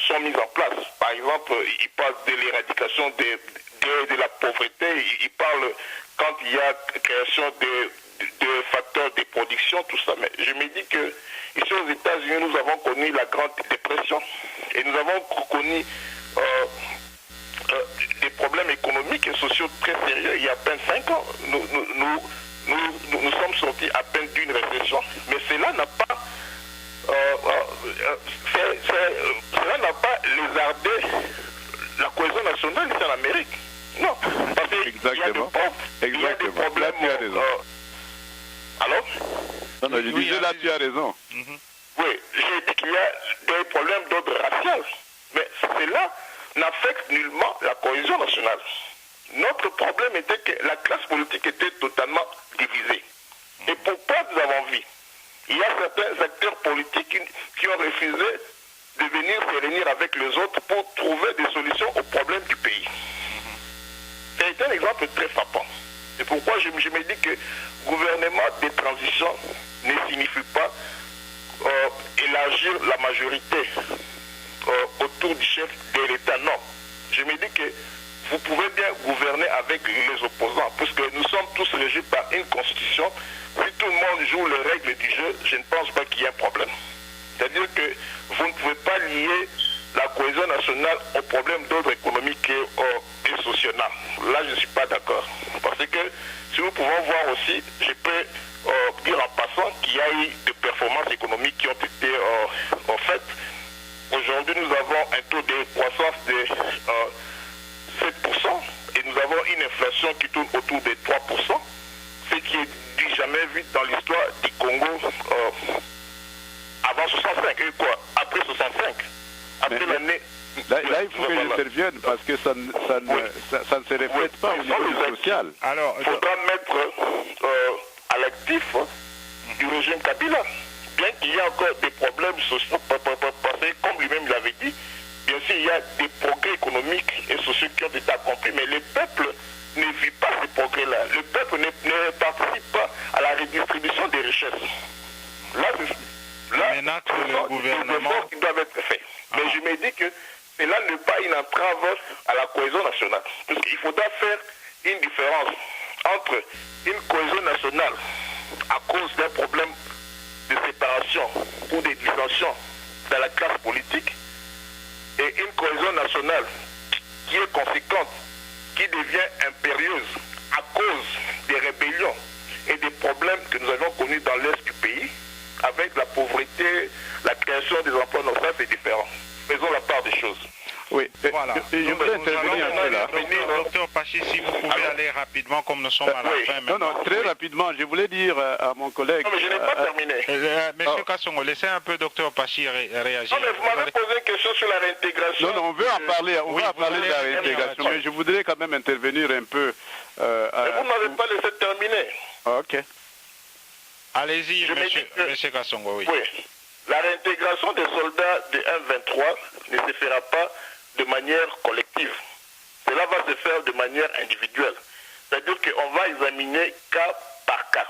sont mis en place. Par exemple, il parle de l'éradication de la pauvreté, il parle quand il y a création de facteurs de production, tout ça. Mais je me dis que ici aux États-Unis, nous avons connu la Grande Dépression et nous avons connu des problèmes économiques et sociaux très sérieux il y a à peine 5 ans. Nous sommes sortis à peine d'une récession, mais cela n'a pas lézardé la cohésion nationale ici en Amérique. Non, parce qu'il y a des problèmes. Il y a des problèmes. Là, tu as raison. Alors non, je disais là, tu as raison. Oui, j'ai dit qu'il y a des problèmes d'ordre racial, mais cela n'affecte nullement la cohésion nationale. Notre problème était que la classe politique était totalement divisée. Et pourquoi nous avons vu? Il y a certains acteurs politiques qui ont refusé de venir se réunir avec les autres pour trouver des solutions aux problèmes du pays. C'est un exemple très frappant. C'est pourquoi je me dis que gouvernement de transition ne signifie pas élargir la majorité autour du chef de l'État. Non. Je me dis que vous pouvez bien gouverner avec les opposants, puisque nous sommes tous régis par une constitution. Si tout le monde joue les règles du jeu, je ne pense pas qu'il y ait un problème. C'est-à-dire que vous ne pouvez pas lier la cohésion nationale aux problèmes d'ordre économique et social. Là, je ne suis pas d'accord. Parce que si nous pouvons voir aussi, je peux dire en passant qu'il y a eu des performances économiques qui ont été faites. Aujourd'hui, nous avons un taux de croissance de 7% et nous avons une inflation qui tourne autour de 3%, ce qui est du jamais vu dans l'histoire du Congo avant 65. Et quoi? Après 65. Après l'année... Là, il faut que j'intervienne parce que ça ne se reflète pas au niveau social. Alors, il faudra mettre à l'actif du régime Kabila. Bien qu'il y ait encore des problèmes sociaux, parce que comme lui-même l'avait dit, bien sûr, il y a des progrès économiques et sociaux qui ont été accomplis, mais le peuple ne vit pas ces progrès-là. Le peuple ne participe pas à la redistribution des richesses. Là, maintenant que le gouvernement... qui doivent être faits. Mais je me dis que cela n'est pas une entrave à la cohésion nationale. Parce qu'il faudra faire une différence entre une cohésion nationale à cause d'un problème de séparation ou de dissension dans la classe politique et une cohésion nationale qui est conséquente, qui devient impérieuse à cause des rébellions et des problèmes que nous avons connus dans l'Est du pays, avec la pauvreté, la création des emplois. Non, ça c'est différent. Faisons la part des choses. Oui, voilà. Et je voudrais intervenir un peu là. Docteur Pachi, si vous pouvez aller rapidement, comme nous sommes à la fin. Non, très rapidement, je voulais dire à mon collègue... Non, mais je n'ai pas terminé. Monsieur Kassongo, laissez un peu Docteur Pachi réagir. Non, mais vous m'avez posé une question sur la réintégration. Non, on veut en parler, on va en parler de la réintégration, mais je voudrais quand même intervenir un peu... mais vous ne m'avez pas laissé terminer. Ok. Allez-y, monsieur Kassongo, oui. Oui. La réintégration des soldats de 1-23 ne se fera pas de manière collective. Cela va se faire de manière individuelle. C'est-à-dire qu'on va examiner cas par cas.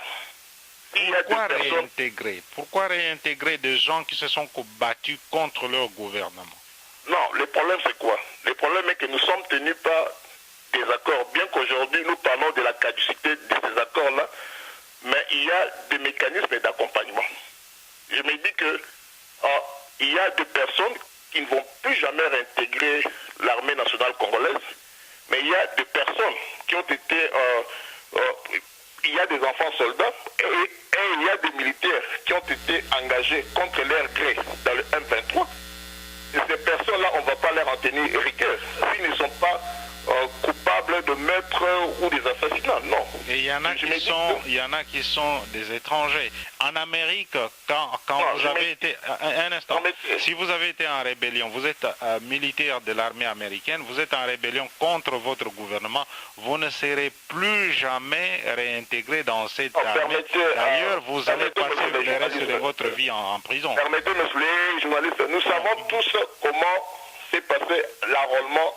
Pourquoi réintégrer des gens qui se sont battus contre leur gouvernement? Non, le problème c'est quoi? Le problème est que nous sommes tenus par des accords. Bien qu'aujourd'hui nous parlons de la caducité de ces accords-là, mais il y a des mécanismes d'accompagnement. Je me dis que il y a des personnes qui ne vont plus jamais réintégrer l'armée nationale congolaise, mais il y a des personnes qui ont été... il y a des enfants soldats et il y a des militaires qui ont été engagés contre leur gré dans le M23. Et ces personnes-là, on ne va pas leur en tenir rigueur s'ils ne sont pas coupables de meurtres ou des assassinats, non. Et il y en a qui sont des étrangers. En Amérique, quand vous avez été... Un instant. Si vous avez été en rébellion, vous êtes militaire de l'armée américaine, vous êtes en rébellion contre votre gouvernement, vous ne serez plus jamais réintégré dans cette armée. D'ailleurs, vous allez passer le reste de votre vie en prison. Permettez-moi, les journalistes, nous savons tous comment s'est passé l'enrôlement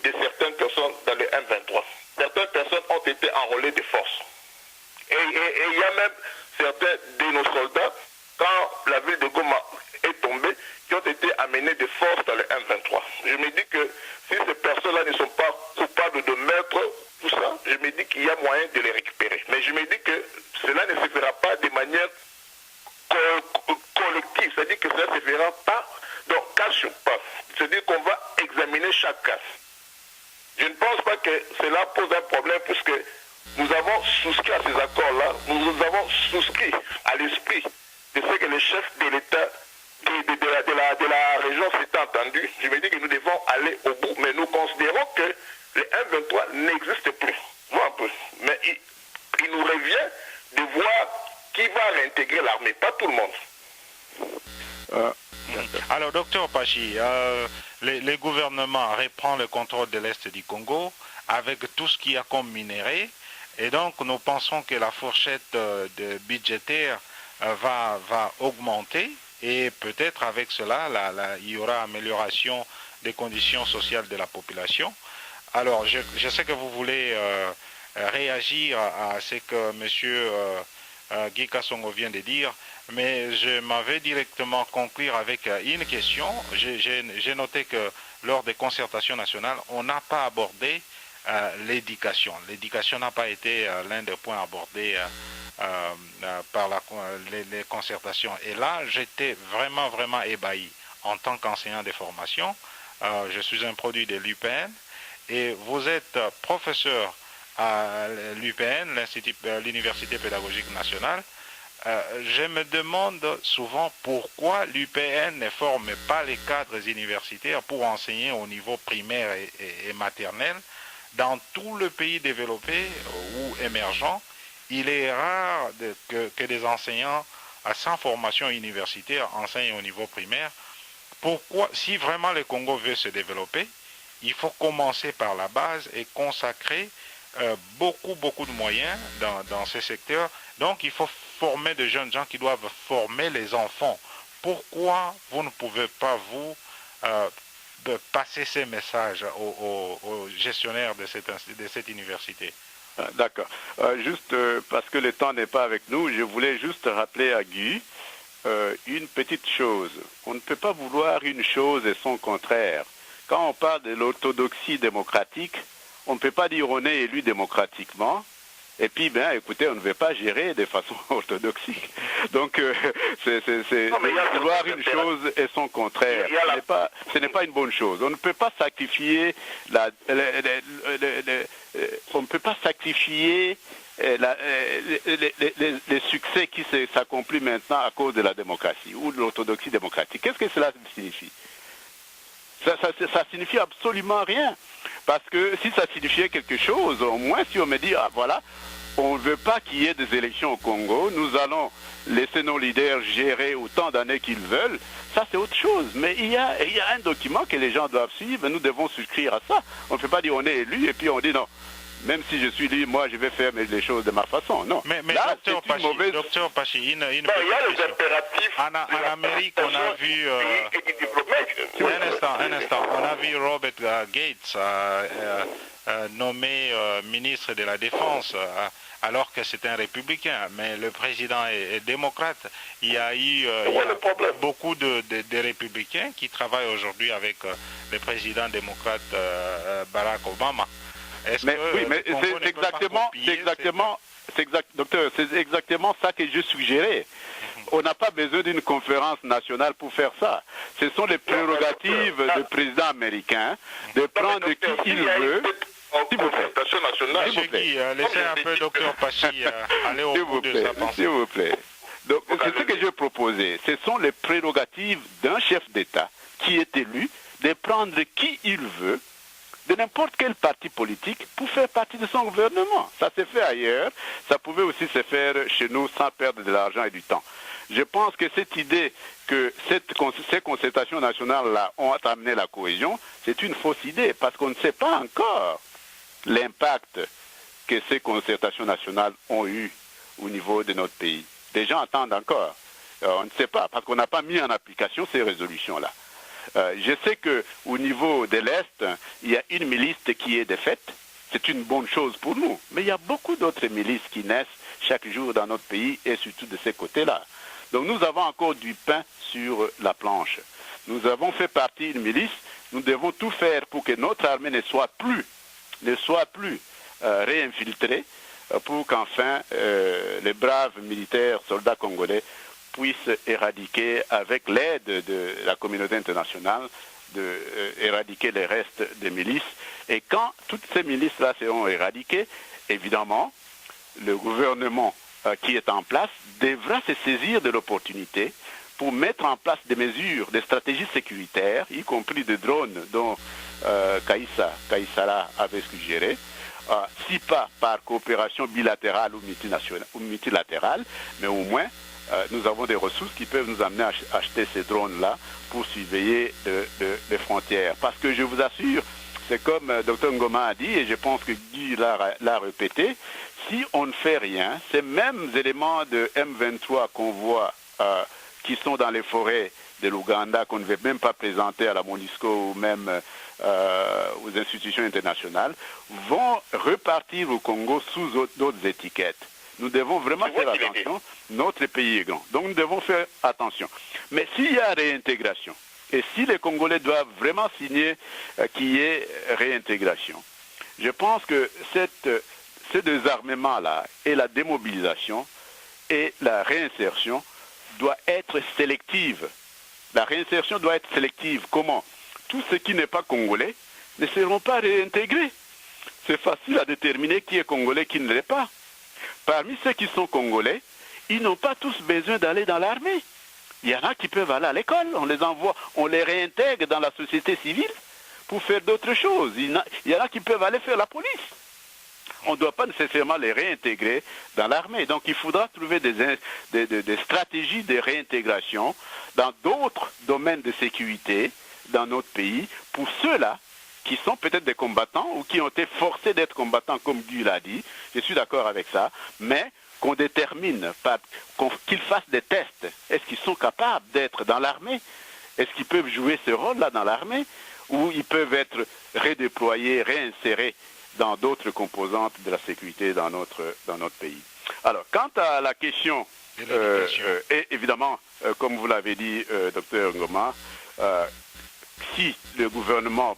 de certaines personnes dans le M23. Certaines personnes ont été enrôlées de force. Et il y a même certains de nos soldats, quand la ville de Goma est tombée, qui ont été amenés de force dans le M23. Je me dis que si ces personnes-là ne sont pas coupables de meurtre, tout ça, je me dis qu'il y a moyen de les récupérer. Mais je me dis que cela ne se fera pas de manière collective, c'est-à-dire que cela ne se fera pas donc cas sur cas. C'est-à-dire qu'on va examiner chaque cas. Je ne pense pas que cela pose un problème puisque nous avons souscrit à ces accords-là, nous avons souscrit à l'esprit de ce que le chef de l'État de la région s'est entendu. Je me dis que nous devons aller au bout, mais nous considérons que le M23 n'existe plus. Voilà un peu. Mais il nous revient de voir qui va réintégrer l'armée, pas tout le monde. Alors, docteur Pachi, le gouvernement reprend le contrôle de l'Est du Congo avec tout ce qu'il y a comme minerai. Et donc, nous pensons que la fourchette budgétaire va augmenter et peut-être avec cela, il y aura amélioration des conditions sociales de la population. Alors, je sais que vous voulez réagir à ce que M. Guy Kassongo vient de dire, mais je m'avais directement conclure avec une question. J'ai noté que lors des concertations nationales, on n'a pas abordé l'éducation. L'éducation n'a pas été l'un des points abordés par les concertations. Et là, j'étais vraiment ébahi en tant qu'enseignant de formation. Je suis un produit de l'UPN et vous êtes professeur à l'UPN, l'Université pédagogique nationale. Je me demande souvent pourquoi l'UPN ne forme pas les cadres universitaires pour enseigner au niveau primaire et maternel. Dans tout le pays développé ou émergent, il est rare que des enseignants sans formation universitaire enseignent au niveau primaire. Pourquoi, si vraiment le Congo veut se développer, il faut commencer par la base et consacrer beaucoup de moyens dans ces secteurs. Donc il faut former de jeunes gens qui doivent former les enfants. Pourquoi vous ne pouvez pas, vous, passer ces messages aux gestionnaires de cette université? D'accord. Juste parce que le temps n'est pas avec nous, je voulais juste rappeler à Guy une petite chose. On ne peut pas vouloir une chose et son contraire. Quand on parle de l'orthodoxie démocratique, on ne peut pas dire on est élu démocratiquement, et puis, écoutez, on ne veut pas gérer de façon orthodoxique. Donc, c'est vouloir une chose et son contraire. Ce n'est pas une bonne chose. On ne peut pas sacrifier on ne peut pas sacrifier les succès qui s'accomplissent maintenant à cause de la démocratie ou de l'orthodoxie démocratique. Qu'est-ce que cela signifie? Ça signifie absolument rien. Parce que si ça signifiait quelque chose, au moins si on me dit, voilà, on ne veut pas qu'il y ait des élections au Congo, nous allons laisser nos leaders gérer autant d'années qu'ils veulent, ça c'est autre chose. Mais il y a un document que les gens doivent suivre, et nous devons souscrire à ça. On ne peut pas dire on est élu et puis on dit non. Même si je suis élu, moi je vais faire les choses de ma façon. Non. Mais là, docteur Pachi, il y a les impératifs. En Amérique, on a vu... un instant. On a vu Robert Gates nommé ministre de la Défense alors que c'est un républicain. Mais le président est démocrate. Il y a beaucoup de républicains qui travaillent aujourd'hui avec le président démocrate Barack Obama. Docteur, c'est exactement ça que je suggérais. On n'a pas besoin d'une conférence nationale pour faire ça. Ce sont les prérogatives du président américain de prendre qui il veut. S'il vous plaît. Monsieur Guy, laissez un peu Dr Pachi aller au bout de sa pensée. S'il vous plaît. Donc, c'est ce que je proposais. Ce sont les prérogatives d'un chef d'État qui est élu de prendre qui il veut de n'importe quel parti politique pour faire partie de son gouvernement. Ça s'est fait ailleurs, ça pouvait aussi se faire chez nous sans perdre de l'argent et du temps. Je pense que cette idée que ces concertations nationales-là ont amené la cohésion, c'est une fausse idée, parce qu'on ne sait pas encore l'impact que ces concertations nationales ont eu au niveau de notre pays. Les gens attendent encore. On ne sait pas, parce qu'on n'a pas mis en application ces résolutions-là. Je sais qu'au niveau de l'Est, il y a une milice qui est défaite. C'est une bonne chose pour nous. Mais il y a beaucoup d'autres milices qui naissent chaque jour dans notre pays et surtout de ces côtés-là. Donc nous avons encore du pain sur la planche. Nous avons fait partie d'une milice. Nous devons tout faire pour que notre armée ne soit plus réinfiltrée pour qu'enfin les braves militaires, soldats congolais puissent éradiquer, avec l'aide de la communauté internationale, éradiquer les restes des milices. Et quand toutes ces milices-là seront éradiquées, évidemment, le gouvernement qui est en place devra se saisir de l'opportunité pour mettre en place des mesures, des stratégies sécuritaires, y compris des drones dont Kaïsala avait suggéré, si pas par coopération bilatérale ou multilatérale, mais au moins nous avons des ressources qui peuvent nous amener à acheter ces drones-là pour surveiller les frontières. Parce que je vous assure, c'est comme Dr Ngoma a dit, et je pense que Guy l'a répété, si on ne fait rien, ces mêmes éléments de M23 qu'on voit qui sont dans les forêts de l'Ouganda, qu'on ne veut même pas présenter à la MONUSCO ou même aux institutions internationales, vont repartir au Congo sous d'autres étiquettes. Nous devons vraiment faire attention. Notre pays est grand. Donc nous devons faire attention. Mais s'il y a réintégration, et si les Congolais doivent vraiment signer qu'il y ait réintégration, je pense que ce désarmement-là et la démobilisation et la réinsertion doit être sélective. La réinsertion doit être sélective. Comment? Tout ce qui n'est pas congolais ne seront pas réintégrés. C'est facile à déterminer qui est congolais, qui ne l'est pas. Parmi ceux qui sont congolais, ils n'ont pas tous besoin d'aller dans l'armée. Il y en a qui peuvent aller à l'école, on les envoie, on les réintègre dans la société civile pour faire d'autres choses. Il y en a qui peuvent aller faire la police. On ne doit pas nécessairement les réintégrer dans l'armée. Donc il faudra trouver des stratégies de réintégration dans d'autres domaines de sécurité dans notre pays pour ceux-là qui sont peut-être des combattants ou qui ont été forcés d'être combattants, comme Guy l'a dit. Je suis d'accord avec ça, mais qu'on détermine, qu'ils fassent des tests. Est-ce qu'ils sont capables d'être dans l'armée? Est-ce qu'ils peuvent jouer ce rôle-là dans l'armée? Ou ils peuvent être redéployés, réinsérés dans d'autres composantes de la sécurité dans notre pays. Alors, quant à la question, et évidemment, comme vous l'avez dit, Dr Ngoma, si le gouvernement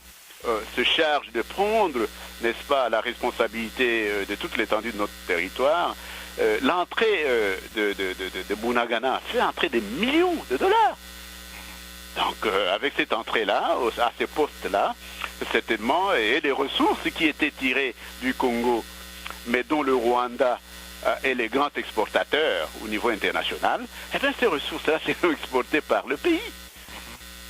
se charge de prendre, n'est-ce pas, la responsabilité de toute l'étendue de notre territoire, l'entrée de Bunagana fait entrer des millions de dollars. Donc, avec cette entrée-là, à ces postes-là, certainement, et les ressources qui étaient tirées du Congo, mais dont le Rwanda est les grands exportateurs au niveau international, eh bien, ces ressources-là seront exportées par le pays.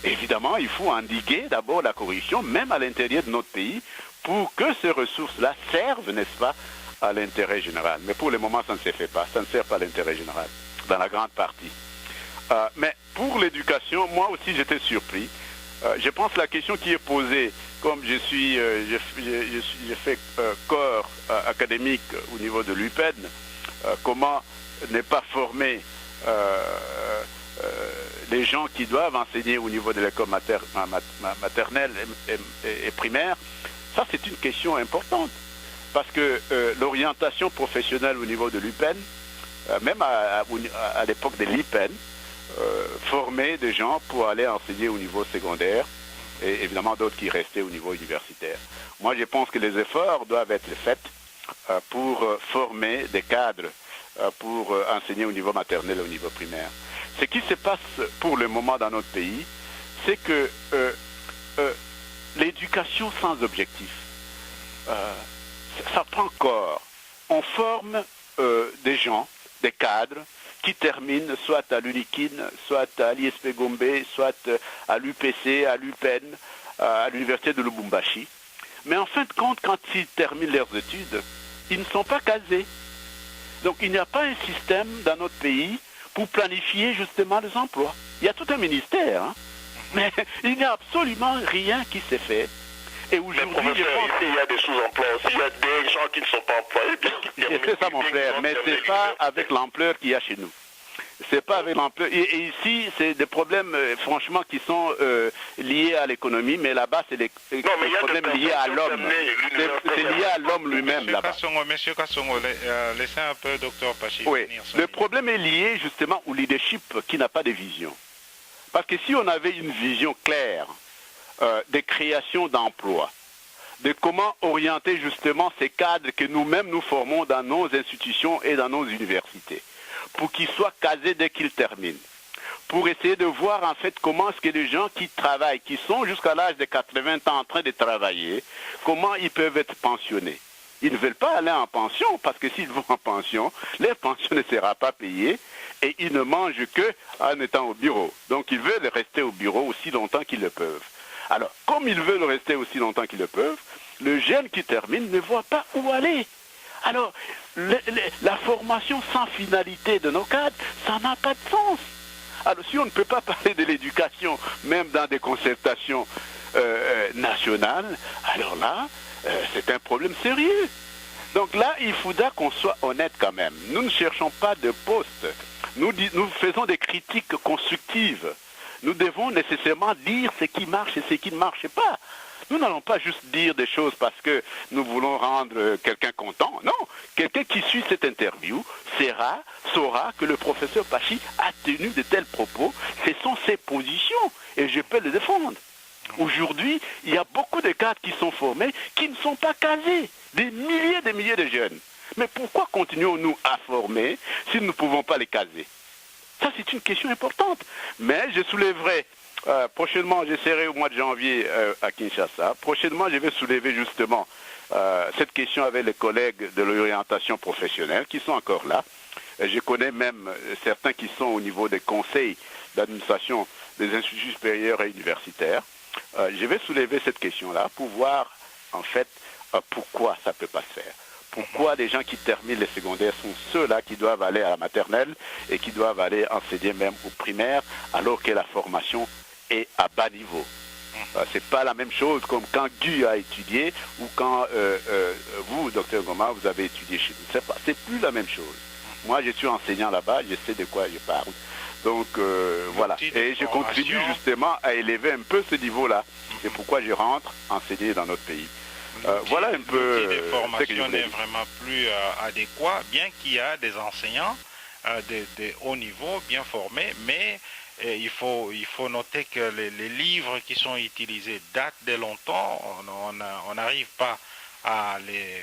Évidemment, il faut endiguer d'abord la corruption, même à l'intérieur de notre pays, pour que ces ressources-là servent, n'est-ce pas, à l'intérêt général. Mais pour le moment, ça ne se fait pas. Ça ne sert pas à l'intérêt général, dans la grande partie. Mais pour l'éducation, moi aussi, j'étais surpris. Je pense que la question qui est posée, comme j'ai fait corps académique au niveau de l'UPEN, comment ne pas former les gens qui doivent enseigner au niveau de l'école maternelle et primaire, ça c'est une question importante. Parce que l'orientation professionnelle au niveau de l'UPEN, même à l'époque de l'IPEN, former des gens pour aller enseigner au niveau secondaire, et évidemment d'autres qui restaient au niveau universitaire. Moi je pense que les efforts doivent être faits pour former des cadres pour enseigner au niveau maternel et au niveau primaire. Ce qui se passe pour le moment dans notre pays, c'est que l'éducation sans objectif, ça prend corps. On forme des gens, des cadres, qui terminent soit à l'UNIKIN, soit à l'ISP Gombe, soit à l'UPC, à l'UPEN, à l'université de Lubumbashi. Mais en fin de compte, quand ils terminent leurs études, ils ne sont pas casés. Donc il n'y a pas un système dans notre pays pour planifier justement les emplois. Il y a tout un ministère, hein, mais il n'y a absolument rien qui s'est fait. Et aujourd'hui, je pense qu'il y a des sous-emplois aussi, il y a des gens qui ne sont pas employés. C'est ça mon frère, mais ce n'est pas avec l'ampleur qu'il y a chez nous. C'est pas avec l'ampleur. Et ici, c'est des problèmes, franchement, qui sont liés à l'économie, mais là-bas, c'est des problèmes liés à l'homme. C'est lié à l'homme lui-même là-bas. Monsieur Kassongo, laissez un peu Dr Pachi. Oui, le problème est lié justement au leadership qui n'a pas de vision. Parce que si on avait une vision claire des créations d'emplois, de comment orienter justement ces cadres que nous-mêmes nous formons dans nos institutions et dans nos universités, pour qu'ils soient casés dès qu'ils terminent, pour essayer de voir en fait comment est-ce que les gens qui travaillent, qui sont jusqu'à l'âge de 80 ans en train de travailler, comment ils peuvent être pensionnés. Ils ne veulent pas aller en pension, parce que s'ils vont en pension, leur pension ne sera pas payée et ils ne mangent qu'en étant au bureau. Donc ils veulent rester au bureau aussi longtemps qu'ils le peuvent. Alors, comme ils veulent rester aussi longtemps qu'ils le peuvent, le jeune qui termine ne voit pas où aller. Alors, la formation sans finalité de nos cadres, ça n'a pas de sens. Alors, si on ne peut pas parler de l'éducation, même dans des concertations nationales, alors là, c'est un problème sérieux. Donc là, il faudra qu'on soit honnête quand même. Nous ne cherchons pas de poste. nous faisons des critiques constructives. Nous devons nécessairement dire ce qui marche et ce qui ne marche pas. Nous n'allons pas juste dire des choses parce que nous voulons rendre quelqu'un content. Non, quelqu'un qui suit cette interview saura que le professeur Pachi a tenu de tels propos. Ce sont ses positions et je peux les défendre. Aujourd'hui, il y a beaucoup de cadres qui sont formés qui ne sont pas casés. Des milliers de jeunes. Mais pourquoi continuons-nous à former si nous ne pouvons pas les caser? Ça, c'est une question importante. Mais je soulèverai, prochainement, je serai au mois de janvier à Kinshasa. Prochainement, je vais soulever justement cette question avec les collègues de l'orientation professionnelle qui sont encore là. Je connais même certains qui sont au niveau des conseils d'administration des instituts supérieurs et universitaires. Je vais soulever cette question-là pour voir, en fait, pourquoi ça ne peut pas se faire. Pourquoi les gens qui terminent les secondaires sont ceux-là qui doivent aller à la maternelle et qui doivent aller enseigner même au primaire alors que la formation est à bas niveau. C'est pas la même chose comme quand Guy a étudié ou quand vous, docteur Goma, vous avez étudié chez nous. C'est plus la même chose. Moi, je suis enseignant là-bas, je sais de quoi je parle. Donc, voilà. Et je contribue justement à élever un peu ce niveau-là. C'est pourquoi je rentre enseigner dans notre pays. Voilà un peu. L'outil de formation n'est vraiment plus adéquat, bien qu'il y a des enseignants de haut niveau, bien formés, mais il faut noter que les livres qui sont utilisés datent de longtemps. On n'arrive pas à les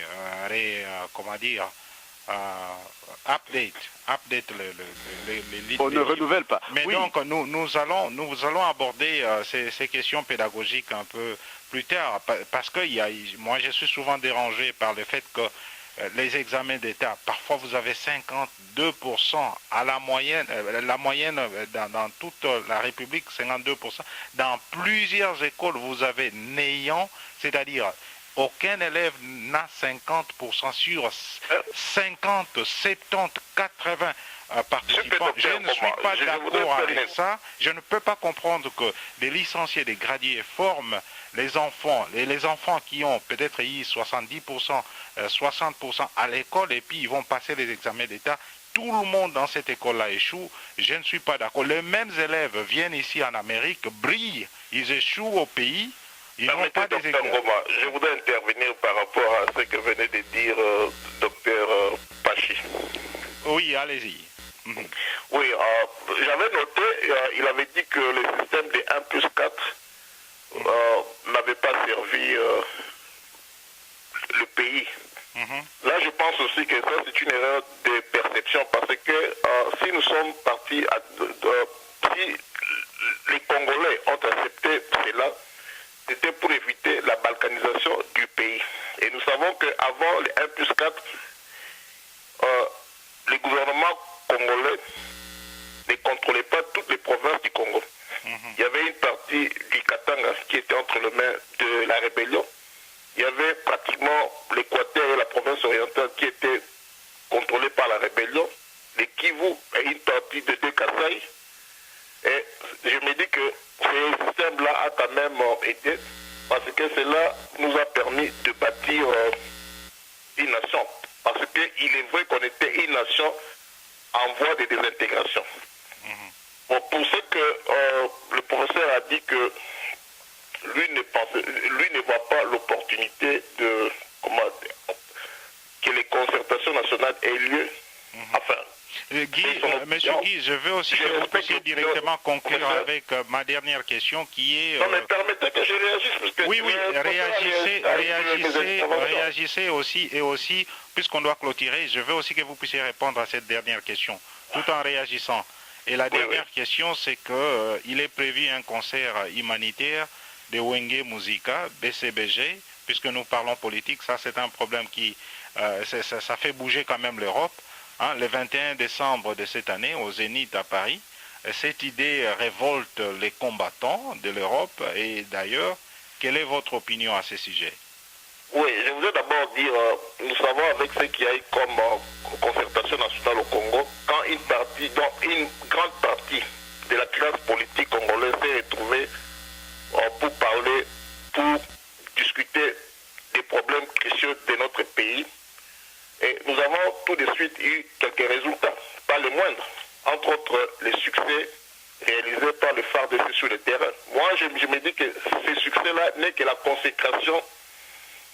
update les livres. On ne renouvelle pas. Mais oui. Donc nous allons aborder ces questions pédagogiques un peu plus tard, parce que moi je suis souvent dérangé par le fait que les examens d'État, parfois vous avez 52% à la moyenne dans toute la République, 52%. Dans plusieurs écoles, vous avez néant, c'est-à-dire aucun élève n'a 50% sur 50, 70, 80 participants. Je ne suis pas d'accord avec ça. Je ne peux pas comprendre que des licenciés, des gradués forment les enfants qui ont peut-être eu 70%, 60% à l'école et puis ils vont passer les examens d'État. Tout le monde dans cette école-là échoue. Je ne suis pas d'accord. Les mêmes élèves viennent ici en Amérique, brillent, ils échouent au pays. Ils n'ont pas des examens. Je voudrais intervenir par rapport à ce que venait de dire docteur Pachi. Oui, allez-y. Oui, j'avais noté, il avait dit que le système de 1+4 n'avait pas servi le pays. Là, je pense aussi que ça, c'est une erreur de perception parce que si nous sommes partis, si les Congolais ont accepté cela, c'était pour éviter la balkanisation du pays. Et nous savons qu'avant les 1+4, les gouvernements congolais ne contrôlaient pas toutes les provinces du Congo. Il y avait une partie du Katanga qui était entre les mains de la rébellion. Il y avait pratiquement l'Équateur et la province orientale qui étaient contrôlées par la rébellion. Les Kivu et une partie de Kasaï. Et je me dis que ce système-là a quand même aidé parce que cela nous a permis de bâtir une nation. Parce qu'il est vrai qu'on était une nation en voie de désintégration. Bon, pour ce que le professeur a dit que lui ne voit pas l'opportunité de que les concertations nationales aient lieu. Enfin, Monsieur Guy, je veux aussi que vous puissiez directement conclure avec ma dernière question qui est... Non, mais permettez que je réagisse. Parce que oui, réagissez aussi, et aussi, puisqu'on doit clôturer, je veux aussi que vous puissiez répondre à cette dernière question, tout en réagissant. Et la dernière question, c'est qu'il est prévu un concert humanitaire de Wenge Musica, BCBG, puisque nous parlons politique, ça c'est un problème qui ça fait bouger quand même l'Europe. Hein, le 21 décembre de cette année, au Zénith à Paris, cette idée révolte les combattants de l'Europe. Et d'ailleurs, quelle est votre opinion à ce sujet? Oui, je voudrais d'abord dire, nous savons avec ce qu'il y a eu comme concertation nationale au Congo, quand une grande partie de la classe politique congolaise s'est retrouvée pour parler, pour discuter des problèmes cruciaux de notre pays. Et nous avons tout de suite eu quelques résultats, pas les moindres. entre autres les succès réalisés par le FARDC sur le terrain. Moi, je me dis que ces succès-là n'est que la consécration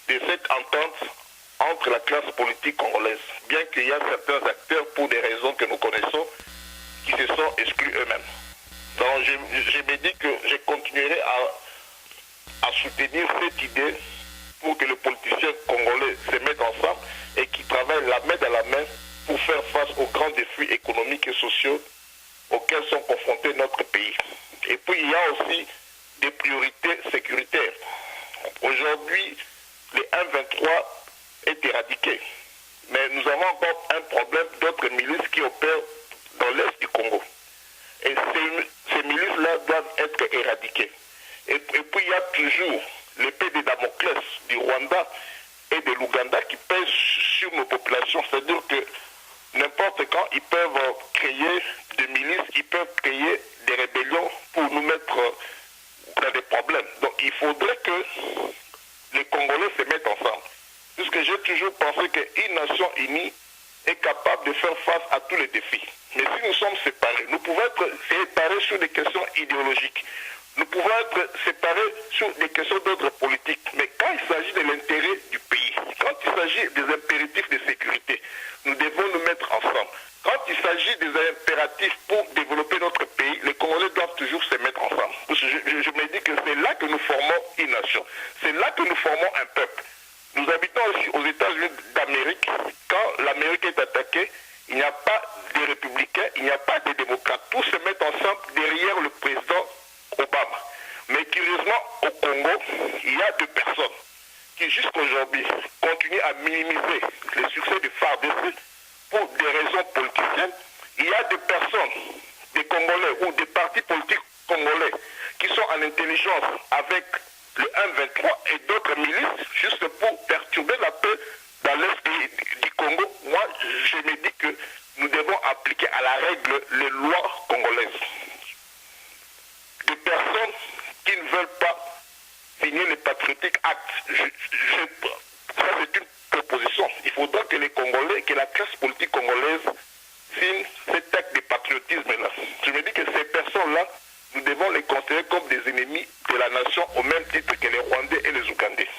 de cette entente entre la classe politique congolaise, bien qu'il y a certains acteurs, pour des raisons que nous connaissons, qui se sont exclus eux-mêmes. Donc je me dis que je continuerai à soutenir cette idée pour que les politiciens congolais se mettent ensemble et qu'ils travaillent la main dans la main pour faire face aux grands défis économiques et sociaux auxquels sont confrontés notre pays. Et puis il y a aussi des priorités sécuritaires. Aujourd'hui, les 1-23 est éradiqué. Mais nous avons encore un problème d'autres milices qui opèrent dans l'est du Congo. Et ces milices-là doivent être éradiquées. Et puis il y a toujours l'épée de Damoclès du Rwanda et de l'Ouganda qui pèsent sur nos populations. C'est-à-dire que n'importe quand, ils peuvent créer des milices, ils peuvent créer des rébellions pour nous mettre dans des problèmes. Donc il faudrait que les Congolais se mettent ensemble. Puisque j'ai toujours pensé qu'une nation unie est capable de faire face à tous les défis. Mais si nous sommes séparés, nous pouvons être séparés sur des questions idéologiques. Nous pouvons être séparés sur des questions d'ordre politique. Mais quand il s'agit de l'intérêt du pays, quand il s'agit des impératifs de sécurité, nous devons nous mettre ensemble. Quand il s'agit des impératifs pour développer notre pays, les Congolais doivent toujours se mettre ensemble. Je me dis que c'est là que nous formons une nation. C'est là que nous formons un peuple. Nous habitons aussi aux États-Unis d'Amérique. Quand l'Amérique est attaquée, il n'y a pas de républicains, il n'y a pas de démocrates. Tous se mettent ensemble derrière le président Obama. Mais curieusement, au Congo, il y a deux personnes qui jusqu'aujourd'hui continuent à minimiser le succès du FARDC pour des raisons politiciennes. Il y a des personnes, des Congolais ou des partis politiques congolais qui sont en intelligence avec le 1-23 et d'autres milices juste pour perturber la paix dans l'est du Congo. Moi, je me dis que nous devons appliquer à la règle les lois congolaises. Des personnes qui ne veulent pas signer les patriotiques actes. Ça, c'est une proposition. Il faudra que les Congolais, que la classe politique congolaise signe cet acte de patriotisme-là. Je me dis que ces personnes-là, nous devons les considérer comme des ennemis de la nation au même titre que les Rwandais et les Ougandais.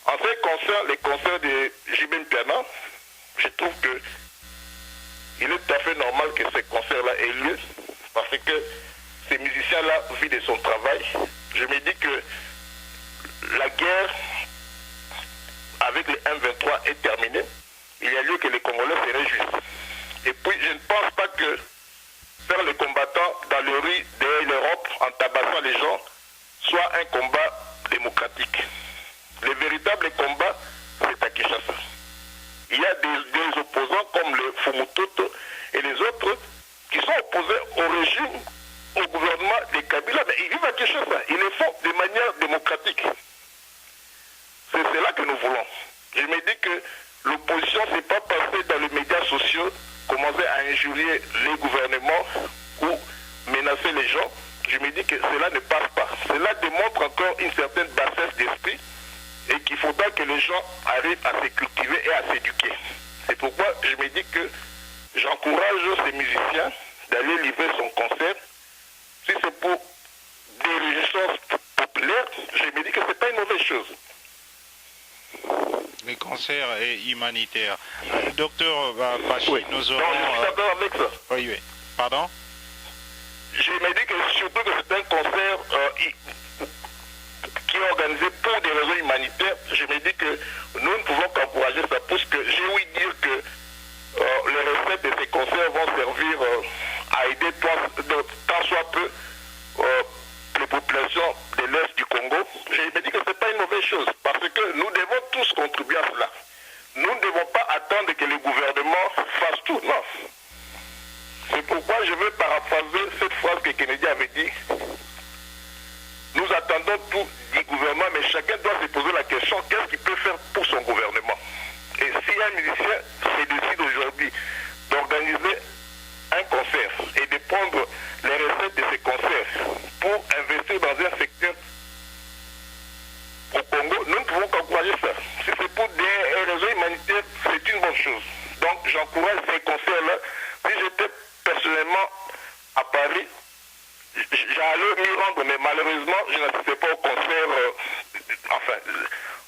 En ce qui concerne les concerts de J.B. Mpiana, je trouve que il est tout à fait normal que ces concerts-là aient lieu parce que ces musiciens-là vivent de son travail. Je me dis que la guerre avec les 1-23 est terminée. Il y a lieu que les Congolais se réjouissent. Et puis je ne pense pas que faire les combattants dans le rue de l'Europe en tabassant les gens soit un combat démocratique. Le véritable combat, c'est à Kinshasa. Il y a des opposants comme le Fumutoto et les autres qui sont opposés au régime, au gouvernement de Kabila, mais ils vivent à Kinshasa. Ils le font de manière démocratique. C'est cela que nous voulons. Je me dis que l'opposition ne s'est pas passée dans les médias sociaux, commencer à injurier les gouvernements ou menacer les gens. Je me dis que cela ne passe pas. Cela démontre encore une certaine bassesse d'esprit et qu'il faudra que les gens arrivent à se cultiver et à s'éduquer. C'est pourquoi je me dis que j'encourage ces musiciens d'aller livrer son concert. Si c'est pour des réjouissances populaires, je me dis que ce n'est pas une mauvaise chose. Les concerts et humanitaires. Docteur Pachi, oui. nous aurons... Non, je suis d'accord avec ça. Oui. Pardon? Je me dis que surtout que c'est un concert qui est organisé pour des raisons humanitaires. Je me dis que nous ne pouvons qu'encourager ça, parce que j'ai ouï dire que les recettes de ces concerts vont servir à aider tant soit peu les populations de l'Est du Congo. Je me dis que ce n'est pas une mauvaise chose, parce que nous devons tous contribuer à cela. Nous ne devons pas attendre que le gouvernement fasse tout, non. C'est pourquoi je veux paraphraser cette phrase que Kennedy avait dit. Nous attendons tout du gouvernement, mais chacun doit se poser la question, qu'est-ce qu'il peut faire pour son gouvernement? Et si un musicien se décide aujourd'hui d'organiser un concert et de prendre les recettes de ces j'allais m'y rendre, mais malheureusement, je n'assistais pas au concert.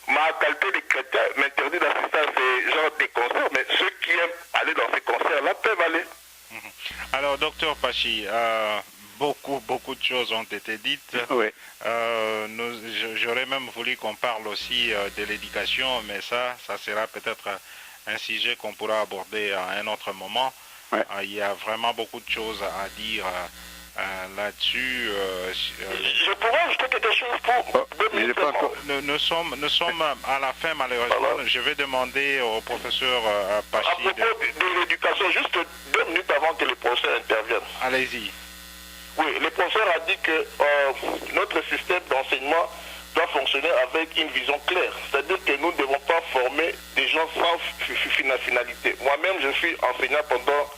Ma qualité de chrétien m'interdit d'assister à ces genres de concerts, mais ceux qui aiment aller dans ces concerts-là peuvent aller. Alors, docteur Pachi, beaucoup de choses ont été dites. Oui. J'aurais même voulu qu'on parle aussi de l'éducation, mais ça sera peut-être un sujet qu'on pourra aborder à un autre moment. Ouais. Il y a vraiment beaucoup de choses à dire là-dessus. Je pourrais ajouter quelque chose pour... Nous sommes à la fin, malheureusement. Voilà. Je vais demander au professeur Pachi... À propos de l'éducation, juste 2 minutes avant que le professeur intervienne. Allez-y. Oui, le professeur a dit que notre système d'enseignement doit fonctionner avec une vision claire. C'est-à-dire que nous ne devons pas former des gens sans finalité. Moi-même, je suis enseignant pendant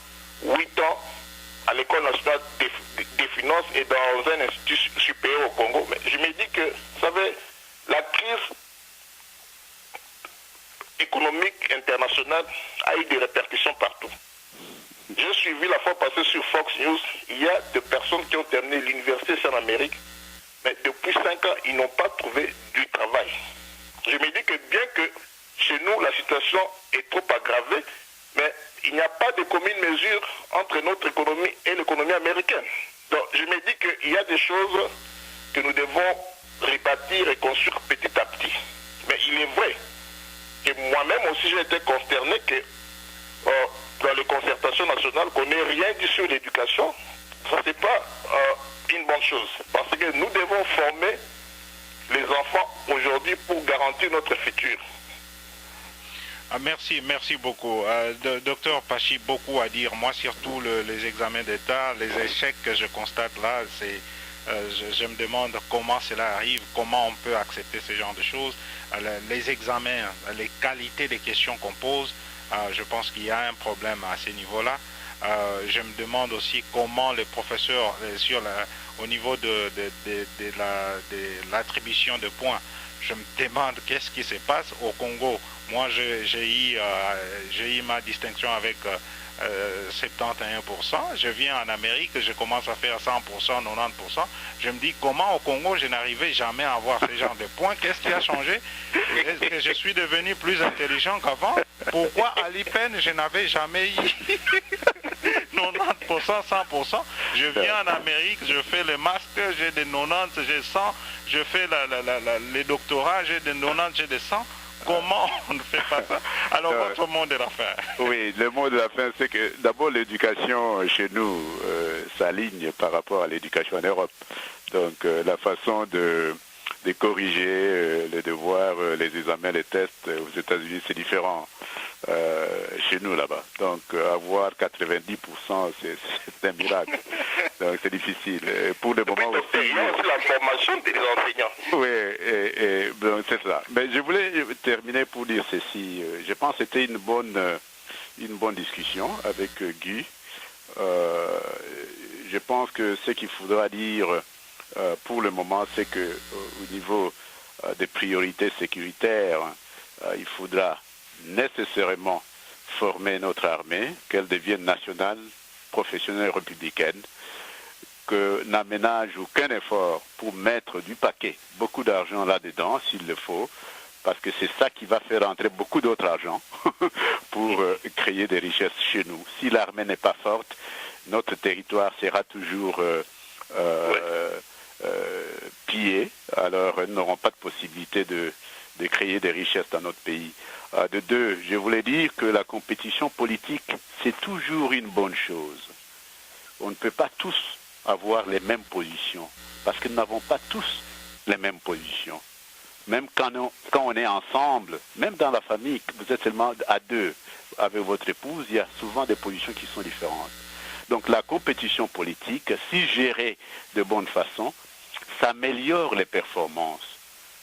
8 ans à l'École nationale des finances et dans un institut supérieur au Congo. Mais je me dis que, vous savez, la crise économique internationale a eu des répercussions partout. J'ai suivi la fois passée sur Fox News, il y a des personnes qui ont terminé l'université en Amérique, mais depuis 5 ans, ils n'ont pas trouvé du travail. Je me dis que bien que chez nous, la situation est trop aggravée, mais il n'y a pas de commune mesure entre notre économie et l'économie américaine. Donc je me dis qu'il y a des choses que nous devons rebâtir et construire petit à petit. Mais il est vrai que moi-même aussi j'ai été consterné que dans les concertations nationales qu'on n'ait rien dit sur l'éducation. Ça c'est pas une bonne chose. Parce que nous devons former les enfants aujourd'hui pour garantir notre futur. Merci beaucoup. Docteur Pachi, beaucoup à dire. Moi, surtout les examens d'État, les échecs que je constate là, je me demande comment cela arrive, comment on peut accepter ce genre de choses. Les examens, les qualités des questions qu'on pose, je pense qu'il y a un problème à ce niveau-là. Je me demande aussi comment les professeurs, au niveau de l'attribution de points, je me demande qu'est-ce qui se passe au Congo. Moi, j'ai eu ma distinction avec 71%. Je viens en Amérique, je commence à faire 100%, 90%. Je me dis, comment au Congo, je n'arrivais jamais à avoir ce genre de points? Qu'est-ce qui a changé? Est-ce que je suis devenu plus intelligent qu'avant? Pourquoi à l'IPEN, je n'avais jamais eu 90%, 100%? Je viens en Amérique, je fais le master, j'ai des 90, j'ai 100. Je fais les doctorats, j'ai des 90, j'ai des 100. Comment on ne fait pas ça? Alors, votre mot de la fin. Oui, le mot de la fin, c'est que d'abord l'éducation chez nous s'aligne par rapport à l'éducation en Europe. Donc la façon de corriger les devoirs, les examens, les tests aux États-Unis, c'est différent chez nous là-bas. Donc avoir 90%, c'est un miracle. Donc c'est difficile. Pour le moment aussi... Il y a aussi la formation des enseignants. Oui, donc c'est ça. Mais je voulais terminer pour dire ceci. Je pense que c'était une bonne discussion avec Guy. Je pense que ce qu'il faudra dire pour le moment, c'est que au niveau des priorités sécuritaires, il faudra nécessairement former notre armée, qu'elle devienne nationale, professionnelle, républicaine, que n'aménage aucun effort pour mettre du paquet, beaucoup d'argent là-dedans, s'il le faut, parce que c'est ça qui va faire entrer beaucoup d'autres argent pour créer des richesses chez nous. Si l'armée n'est pas forte, notre territoire sera toujours pillé, alors nous n'aurons pas de possibilité de créer des richesses dans notre pays. De deux, je voulais dire que la compétition politique, c'est toujours une bonne chose. On ne peut pas tous avoir les mêmes positions, parce que nous n'avons pas tous les mêmes positions. Même quand on est ensemble, même dans la famille, vous êtes seulement à deux avec votre épouse, il y a souvent des positions qui sont différentes. Donc la compétition politique, si gérée de bonne façon, ça améliore les performances.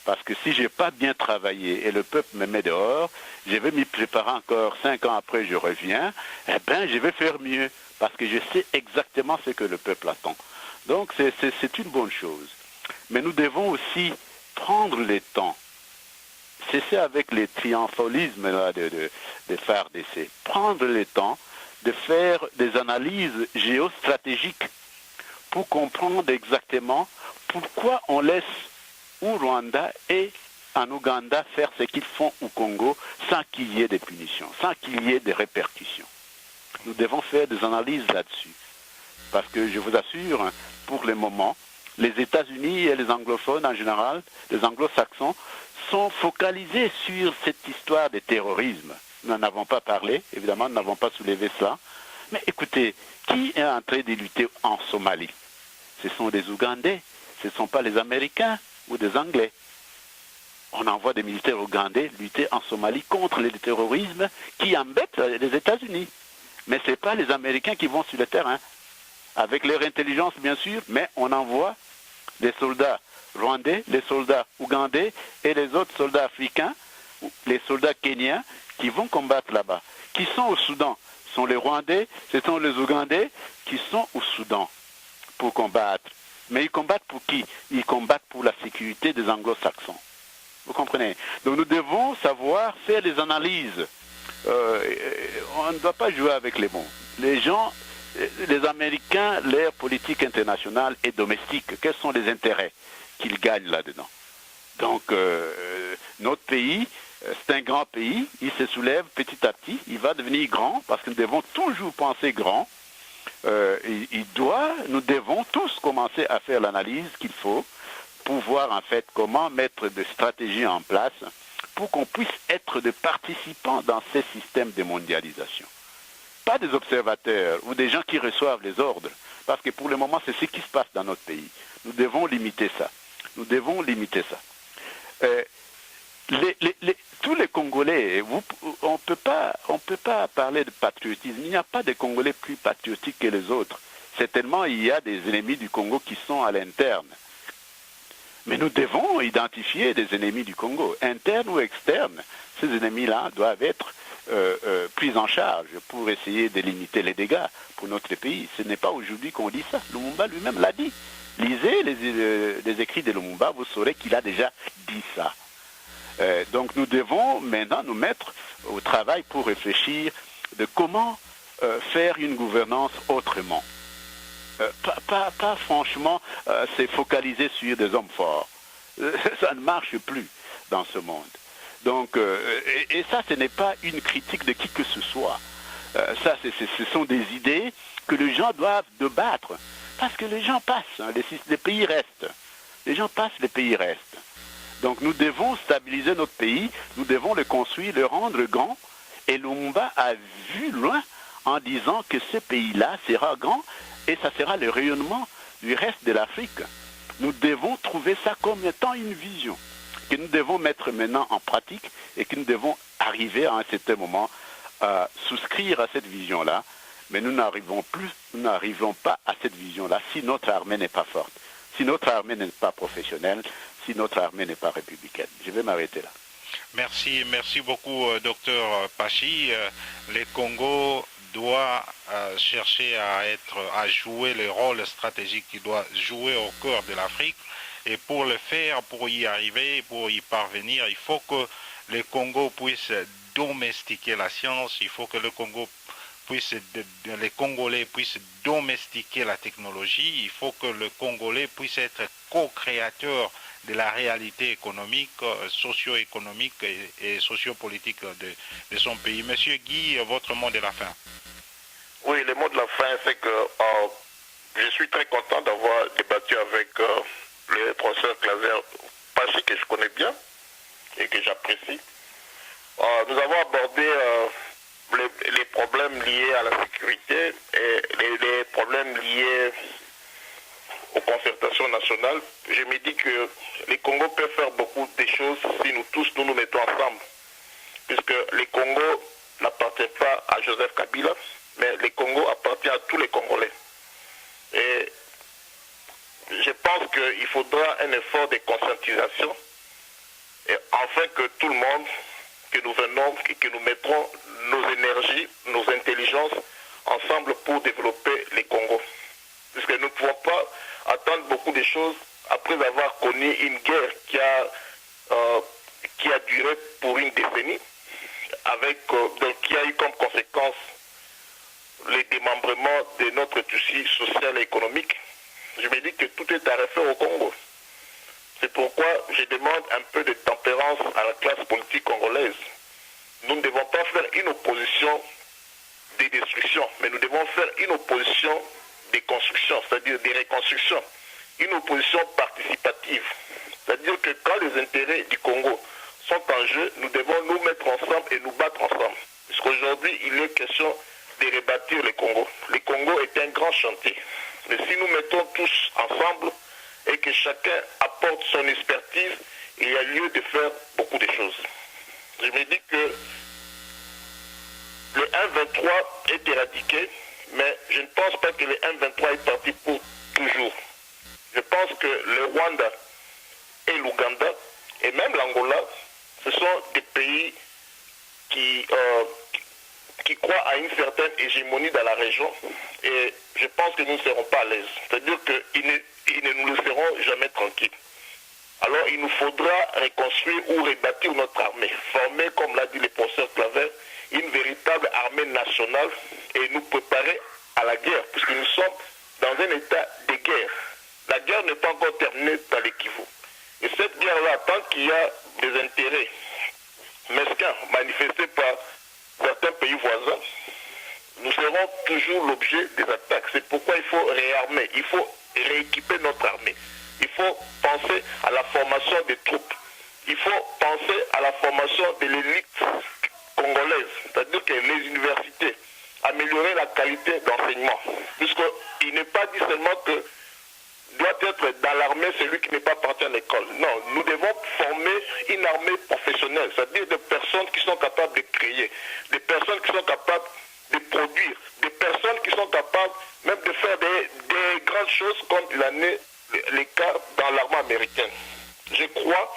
Parce que si je n'ai pas bien travaillé et le peuple me met dehors, je vais m'y préparer encore 5 ans après, je reviens, eh bien je vais faire mieux. Parce que je sais exactement ce que le peuple attend. Donc c'est une bonne chose. Mais nous devons aussi prendre le temps. Cesser avec les triomphalismes là, de FARDC. Prendre le temps de faire des analyses géostratégiques pour comprendre exactement pourquoi on laisse au Rwanda et en Ouganda faire ce qu'ils font au Congo sans qu'il y ait des punitions, sans qu'il y ait des répercussions. Nous devons faire des analyses là-dessus. Parce que je vous assure, pour le moment, les États-Unis et les anglophones en général, les anglo-saxons, sont focalisés sur cette histoire de terrorisme. Nous n'en avons pas parlé, évidemment, nous n'avons pas soulevé cela. Mais écoutez, qui est en train de lutter en Somalie? Ce sont des Ougandais, ce ne sont pas les Américains ou des Anglais. On envoie des militaires ougandais lutter en Somalie contre le terrorisme qui embête les États-Unis. Mais ce n'est pas les Américains qui vont sur le terrain. Avec leur intelligence, bien sûr, mais on envoie des soldats rwandais, les soldats ougandais et les autres soldats africains, les soldats kenyans qui vont combattre là-bas. Qui sont au Soudan? Ce sont les Rwandais, ce sont les Ougandais qui sont au Soudan pour combattre. Mais ils combattent pour qui? Ils combattent pour la sécurité des anglo-saxons. Vous comprenez? Donc nous devons savoir faire des analyses. On ne doit pas jouer avec les mots. Les gens, les Américains, leur politique internationale et domestique, quels sont les intérêts qu'ils gagnent là-dedans? Donc notre pays, c'est un grand pays, il se soulève petit à petit, il va devenir grand parce que nous devons toujours penser grand. Nous devons tous commencer à faire l'analyse qu'il faut pour voir en fait comment mettre des stratégies en place pour qu'on puisse être des participants dans ces systèmes de mondialisation. Pas des observateurs ou des gens qui reçoivent les ordres, parce que pour le moment c'est ce qui se passe dans notre pays. Nous devons limiter ça. Nous devons limiter ça. Tous les Congolais, on peut pas parler de patriotisme. Il n'y a pas de Congolais plus patriotiques que les autres. Certainement, il y a des ennemis du Congo qui sont à l'interne. Mais nous devons identifier des ennemis du Congo, internes ou externes. Ces ennemis-là doivent être pris en charge pour essayer de limiter les dégâts pour notre pays. Ce n'est pas aujourd'hui qu'on dit ça. Lumumba lui-même l'a dit. Lisez les écrits de Lumumba, vous saurez qu'il a déjà dit ça. Donc nous devons maintenant nous mettre au travail pour réfléchir de comment faire une gouvernance autrement. Pas franchement se focaliser sur des hommes forts. Ça ne marche plus dans ce monde. Donc, et ça, ce n'est pas une critique de qui que ce soit. Ça, ce sont des idées que les gens doivent débattre. Parce que les gens passent, hein, les pays restent. Les gens passent, les pays restent. Donc nous devons stabiliser notre pays, nous devons le construire, le rendre grand. Et Lumumba a vu loin en disant que ce pays-là sera grand et ça sera le rayonnement du reste de l'Afrique. Nous devons trouver ça comme étant une vision que nous devons mettre maintenant en pratique et que nous devons arriver à un certain moment à souscrire à cette vision-là. Mais nous n'arrivons pas à cette vision-là si notre armée n'est pas forte, si notre armée n'est pas professionnelle, si notre armée n'est pas républicaine. Je vais m'arrêter là. Merci beaucoup, docteur Pachi. Le Congo doit chercher à jouer le rôle stratégique qu'il doit jouer au cœur de l'Afrique. Et pour le faire, pour y arriver, pour y parvenir, il faut que le Congo puisse domestiquer la science, il faut que les Congolais puissent domestiquer la technologie, il faut que le Congolais puisse être co-créateur de la réalité économique, socio-économique et sociopolitique de son pays. Monsieur Guy, votre mot de la fin. Oui, le mot de la fin, c'est que je suis très content d'avoir débattu avec le professeur Claver Pachi, que je connais bien et que j'apprécie. Nous avons abordé les problèmes liés à la sécurité et les problèmes liés aux concertations nationales. Je me dis que les Congo peuvent faire beaucoup de choses si nous tous nous mettons ensemble. Puisque les Congo n'appartiennent pas à Joseph Kabila, mais les Congo appartient à tous les Congolais. Et je pense qu'il faudra un effort de conscientisation et afin que tout le monde, que nous venons et que nous mettrons nos énergies, nos intelligences ensemble pour développer les Congos. Parce que nous ne pouvons pas attendre beaucoup de choses après avoir connu une guerre qui a duré pour une décennie, qui a eu comme conséquence le démembrement de notre tissu social et économique. Je me dis que tout est à refaire au Congo. C'est pourquoi je demande un peu de tempérance à la classe politique congolaise. Nous ne devons pas faire une opposition de destruction, mais nous devons faire une opposition de construction, c'est-à-dire de reconstruction. Une opposition participative. C'est-à-dire que quand les intérêts du Congo sont en jeu, nous devons nous mettre ensemble et nous battre ensemble. Parce qu'aujourd'hui, il est question de rebâtir le Congo. Le Congo est un grand chantier. Mais si nous mettons tous ensemble et que chacun apporte son expertise, il y a lieu de faire beaucoup de choses. Je me dis que le 1-23 est éradiqué, mais je ne pense pas que le 1-23 est parti pour toujours. Je pense que le Rwanda et l'Ouganda, et même l'Angola, ce sont des pays qui croient à une certaine hégémonie dans la région, et je pense que nous ne serons pas à l'aise. C'est-à-dire qu'ils ne nous laisseront jamais tranquilles. Alors il nous faudra reconstruire ou rebâtir notre armée, former, comme l'a dit le professeur Claver, une véritable armée nationale et nous préparer à la guerre, puisque nous sommes dans un état de guerre. La guerre n'est pas encore terminée dans le Kivu. Et cette guerre-là, tant qu'il y a des intérêts mesquins manifestés par certains pays voisins, nous serons toujours l'objet des attaques. C'est pourquoi il faut réarmer, il faut rééquiper notre armée. Il faut penser à la formation des troupes. Il faut penser à la formation de l'élite congolaise, c'est-à-dire que les universités, améliorer la qualité d'enseignement. Puisqu'il n'est pas dit seulement que doit être dans l'armée celui qui n'est pas parti à l'école. Non, nous devons former une armée professionnelle, c'est-à-dire des personnes qui sont capables de créer, des personnes qui sont capables de produire, des personnes qui sont capables même de faire des grandes choses comme il en est le cas dans l'armée américaine. Je crois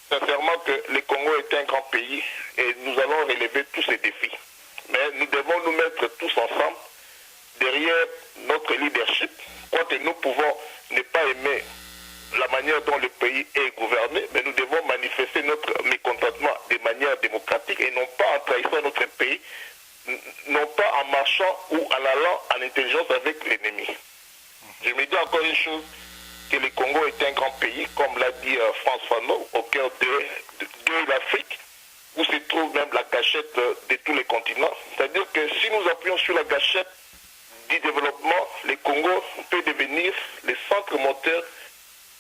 sincèrement que le Congo est un grand pays et nous allons relever tous ces défis. Mais nous devons nous mettre tous ensemble derrière notre leadership, quoique nous pouvons ne pas aimer la manière dont le pays est gouverné, mais nous devons manifester notre mécontentement de manière démocratique et non pas en trahissant notre pays, non pas en marchant ou en allant en intelligence avec l'ennemi. Je me dis encore une chose, que le Congo est un grand pays, comme l'a dit Frantz Fanon, au cœur de l'Afrique, où se trouve même la gâchette de tous les continents. C'est-à-dire que si nous appuyons sur la gâchette du développement, le Congo peut devenir le centre moteur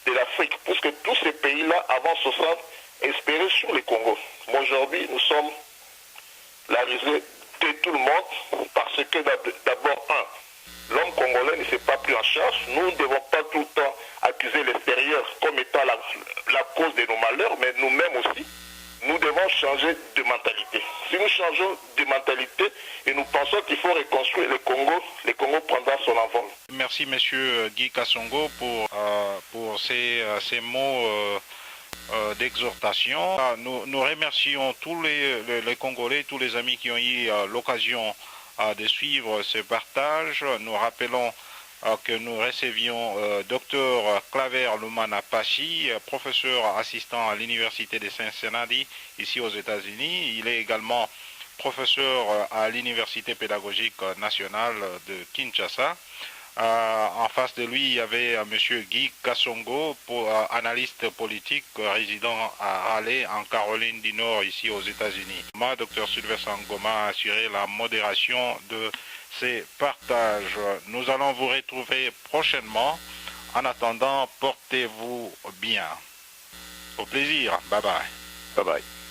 de l'Afrique, puisque tous ces pays-là, avant 60, espéraient sur le Congo. Mais aujourd'hui, nous sommes la risée de tout le monde, parce que d'abord, l'homme congolais ne s'est pas pris en charge. Nous ne devons pas tout le temps accuser l'extérieur comme étant la cause de nos malheurs, mais nous-mêmes aussi, nous devons changer de mentalité. Si nous changeons de mentalité et nous pensons qu'il faut reconstruire le Congo prendra son envol. Merci Monsieur Guy Kassongo pour ces mots d'exhortation. Nous remercions tous les Congolais, tous les amis qui ont eu l'occasion de suivre ce partage. Nous rappelons que nous recevions Dr Claver Lumana Pachi, professeur assistant à l'Université de Cincinnati, ici aux États-Unis. Il est également professeur à l'Université pédagogique nationale de Kinshasa. En face de lui, il y avait M. Guy Kassongo, analyste politique résident à Raleigh, en Caroline du Nord, ici aux États-Unis. Moi, Dr Sylvestre Ngoma, a assuré la modération de ces partages. Nous allons vous retrouver prochainement. En attendant, portez-vous bien. Au plaisir. Bye bye. Bye bye.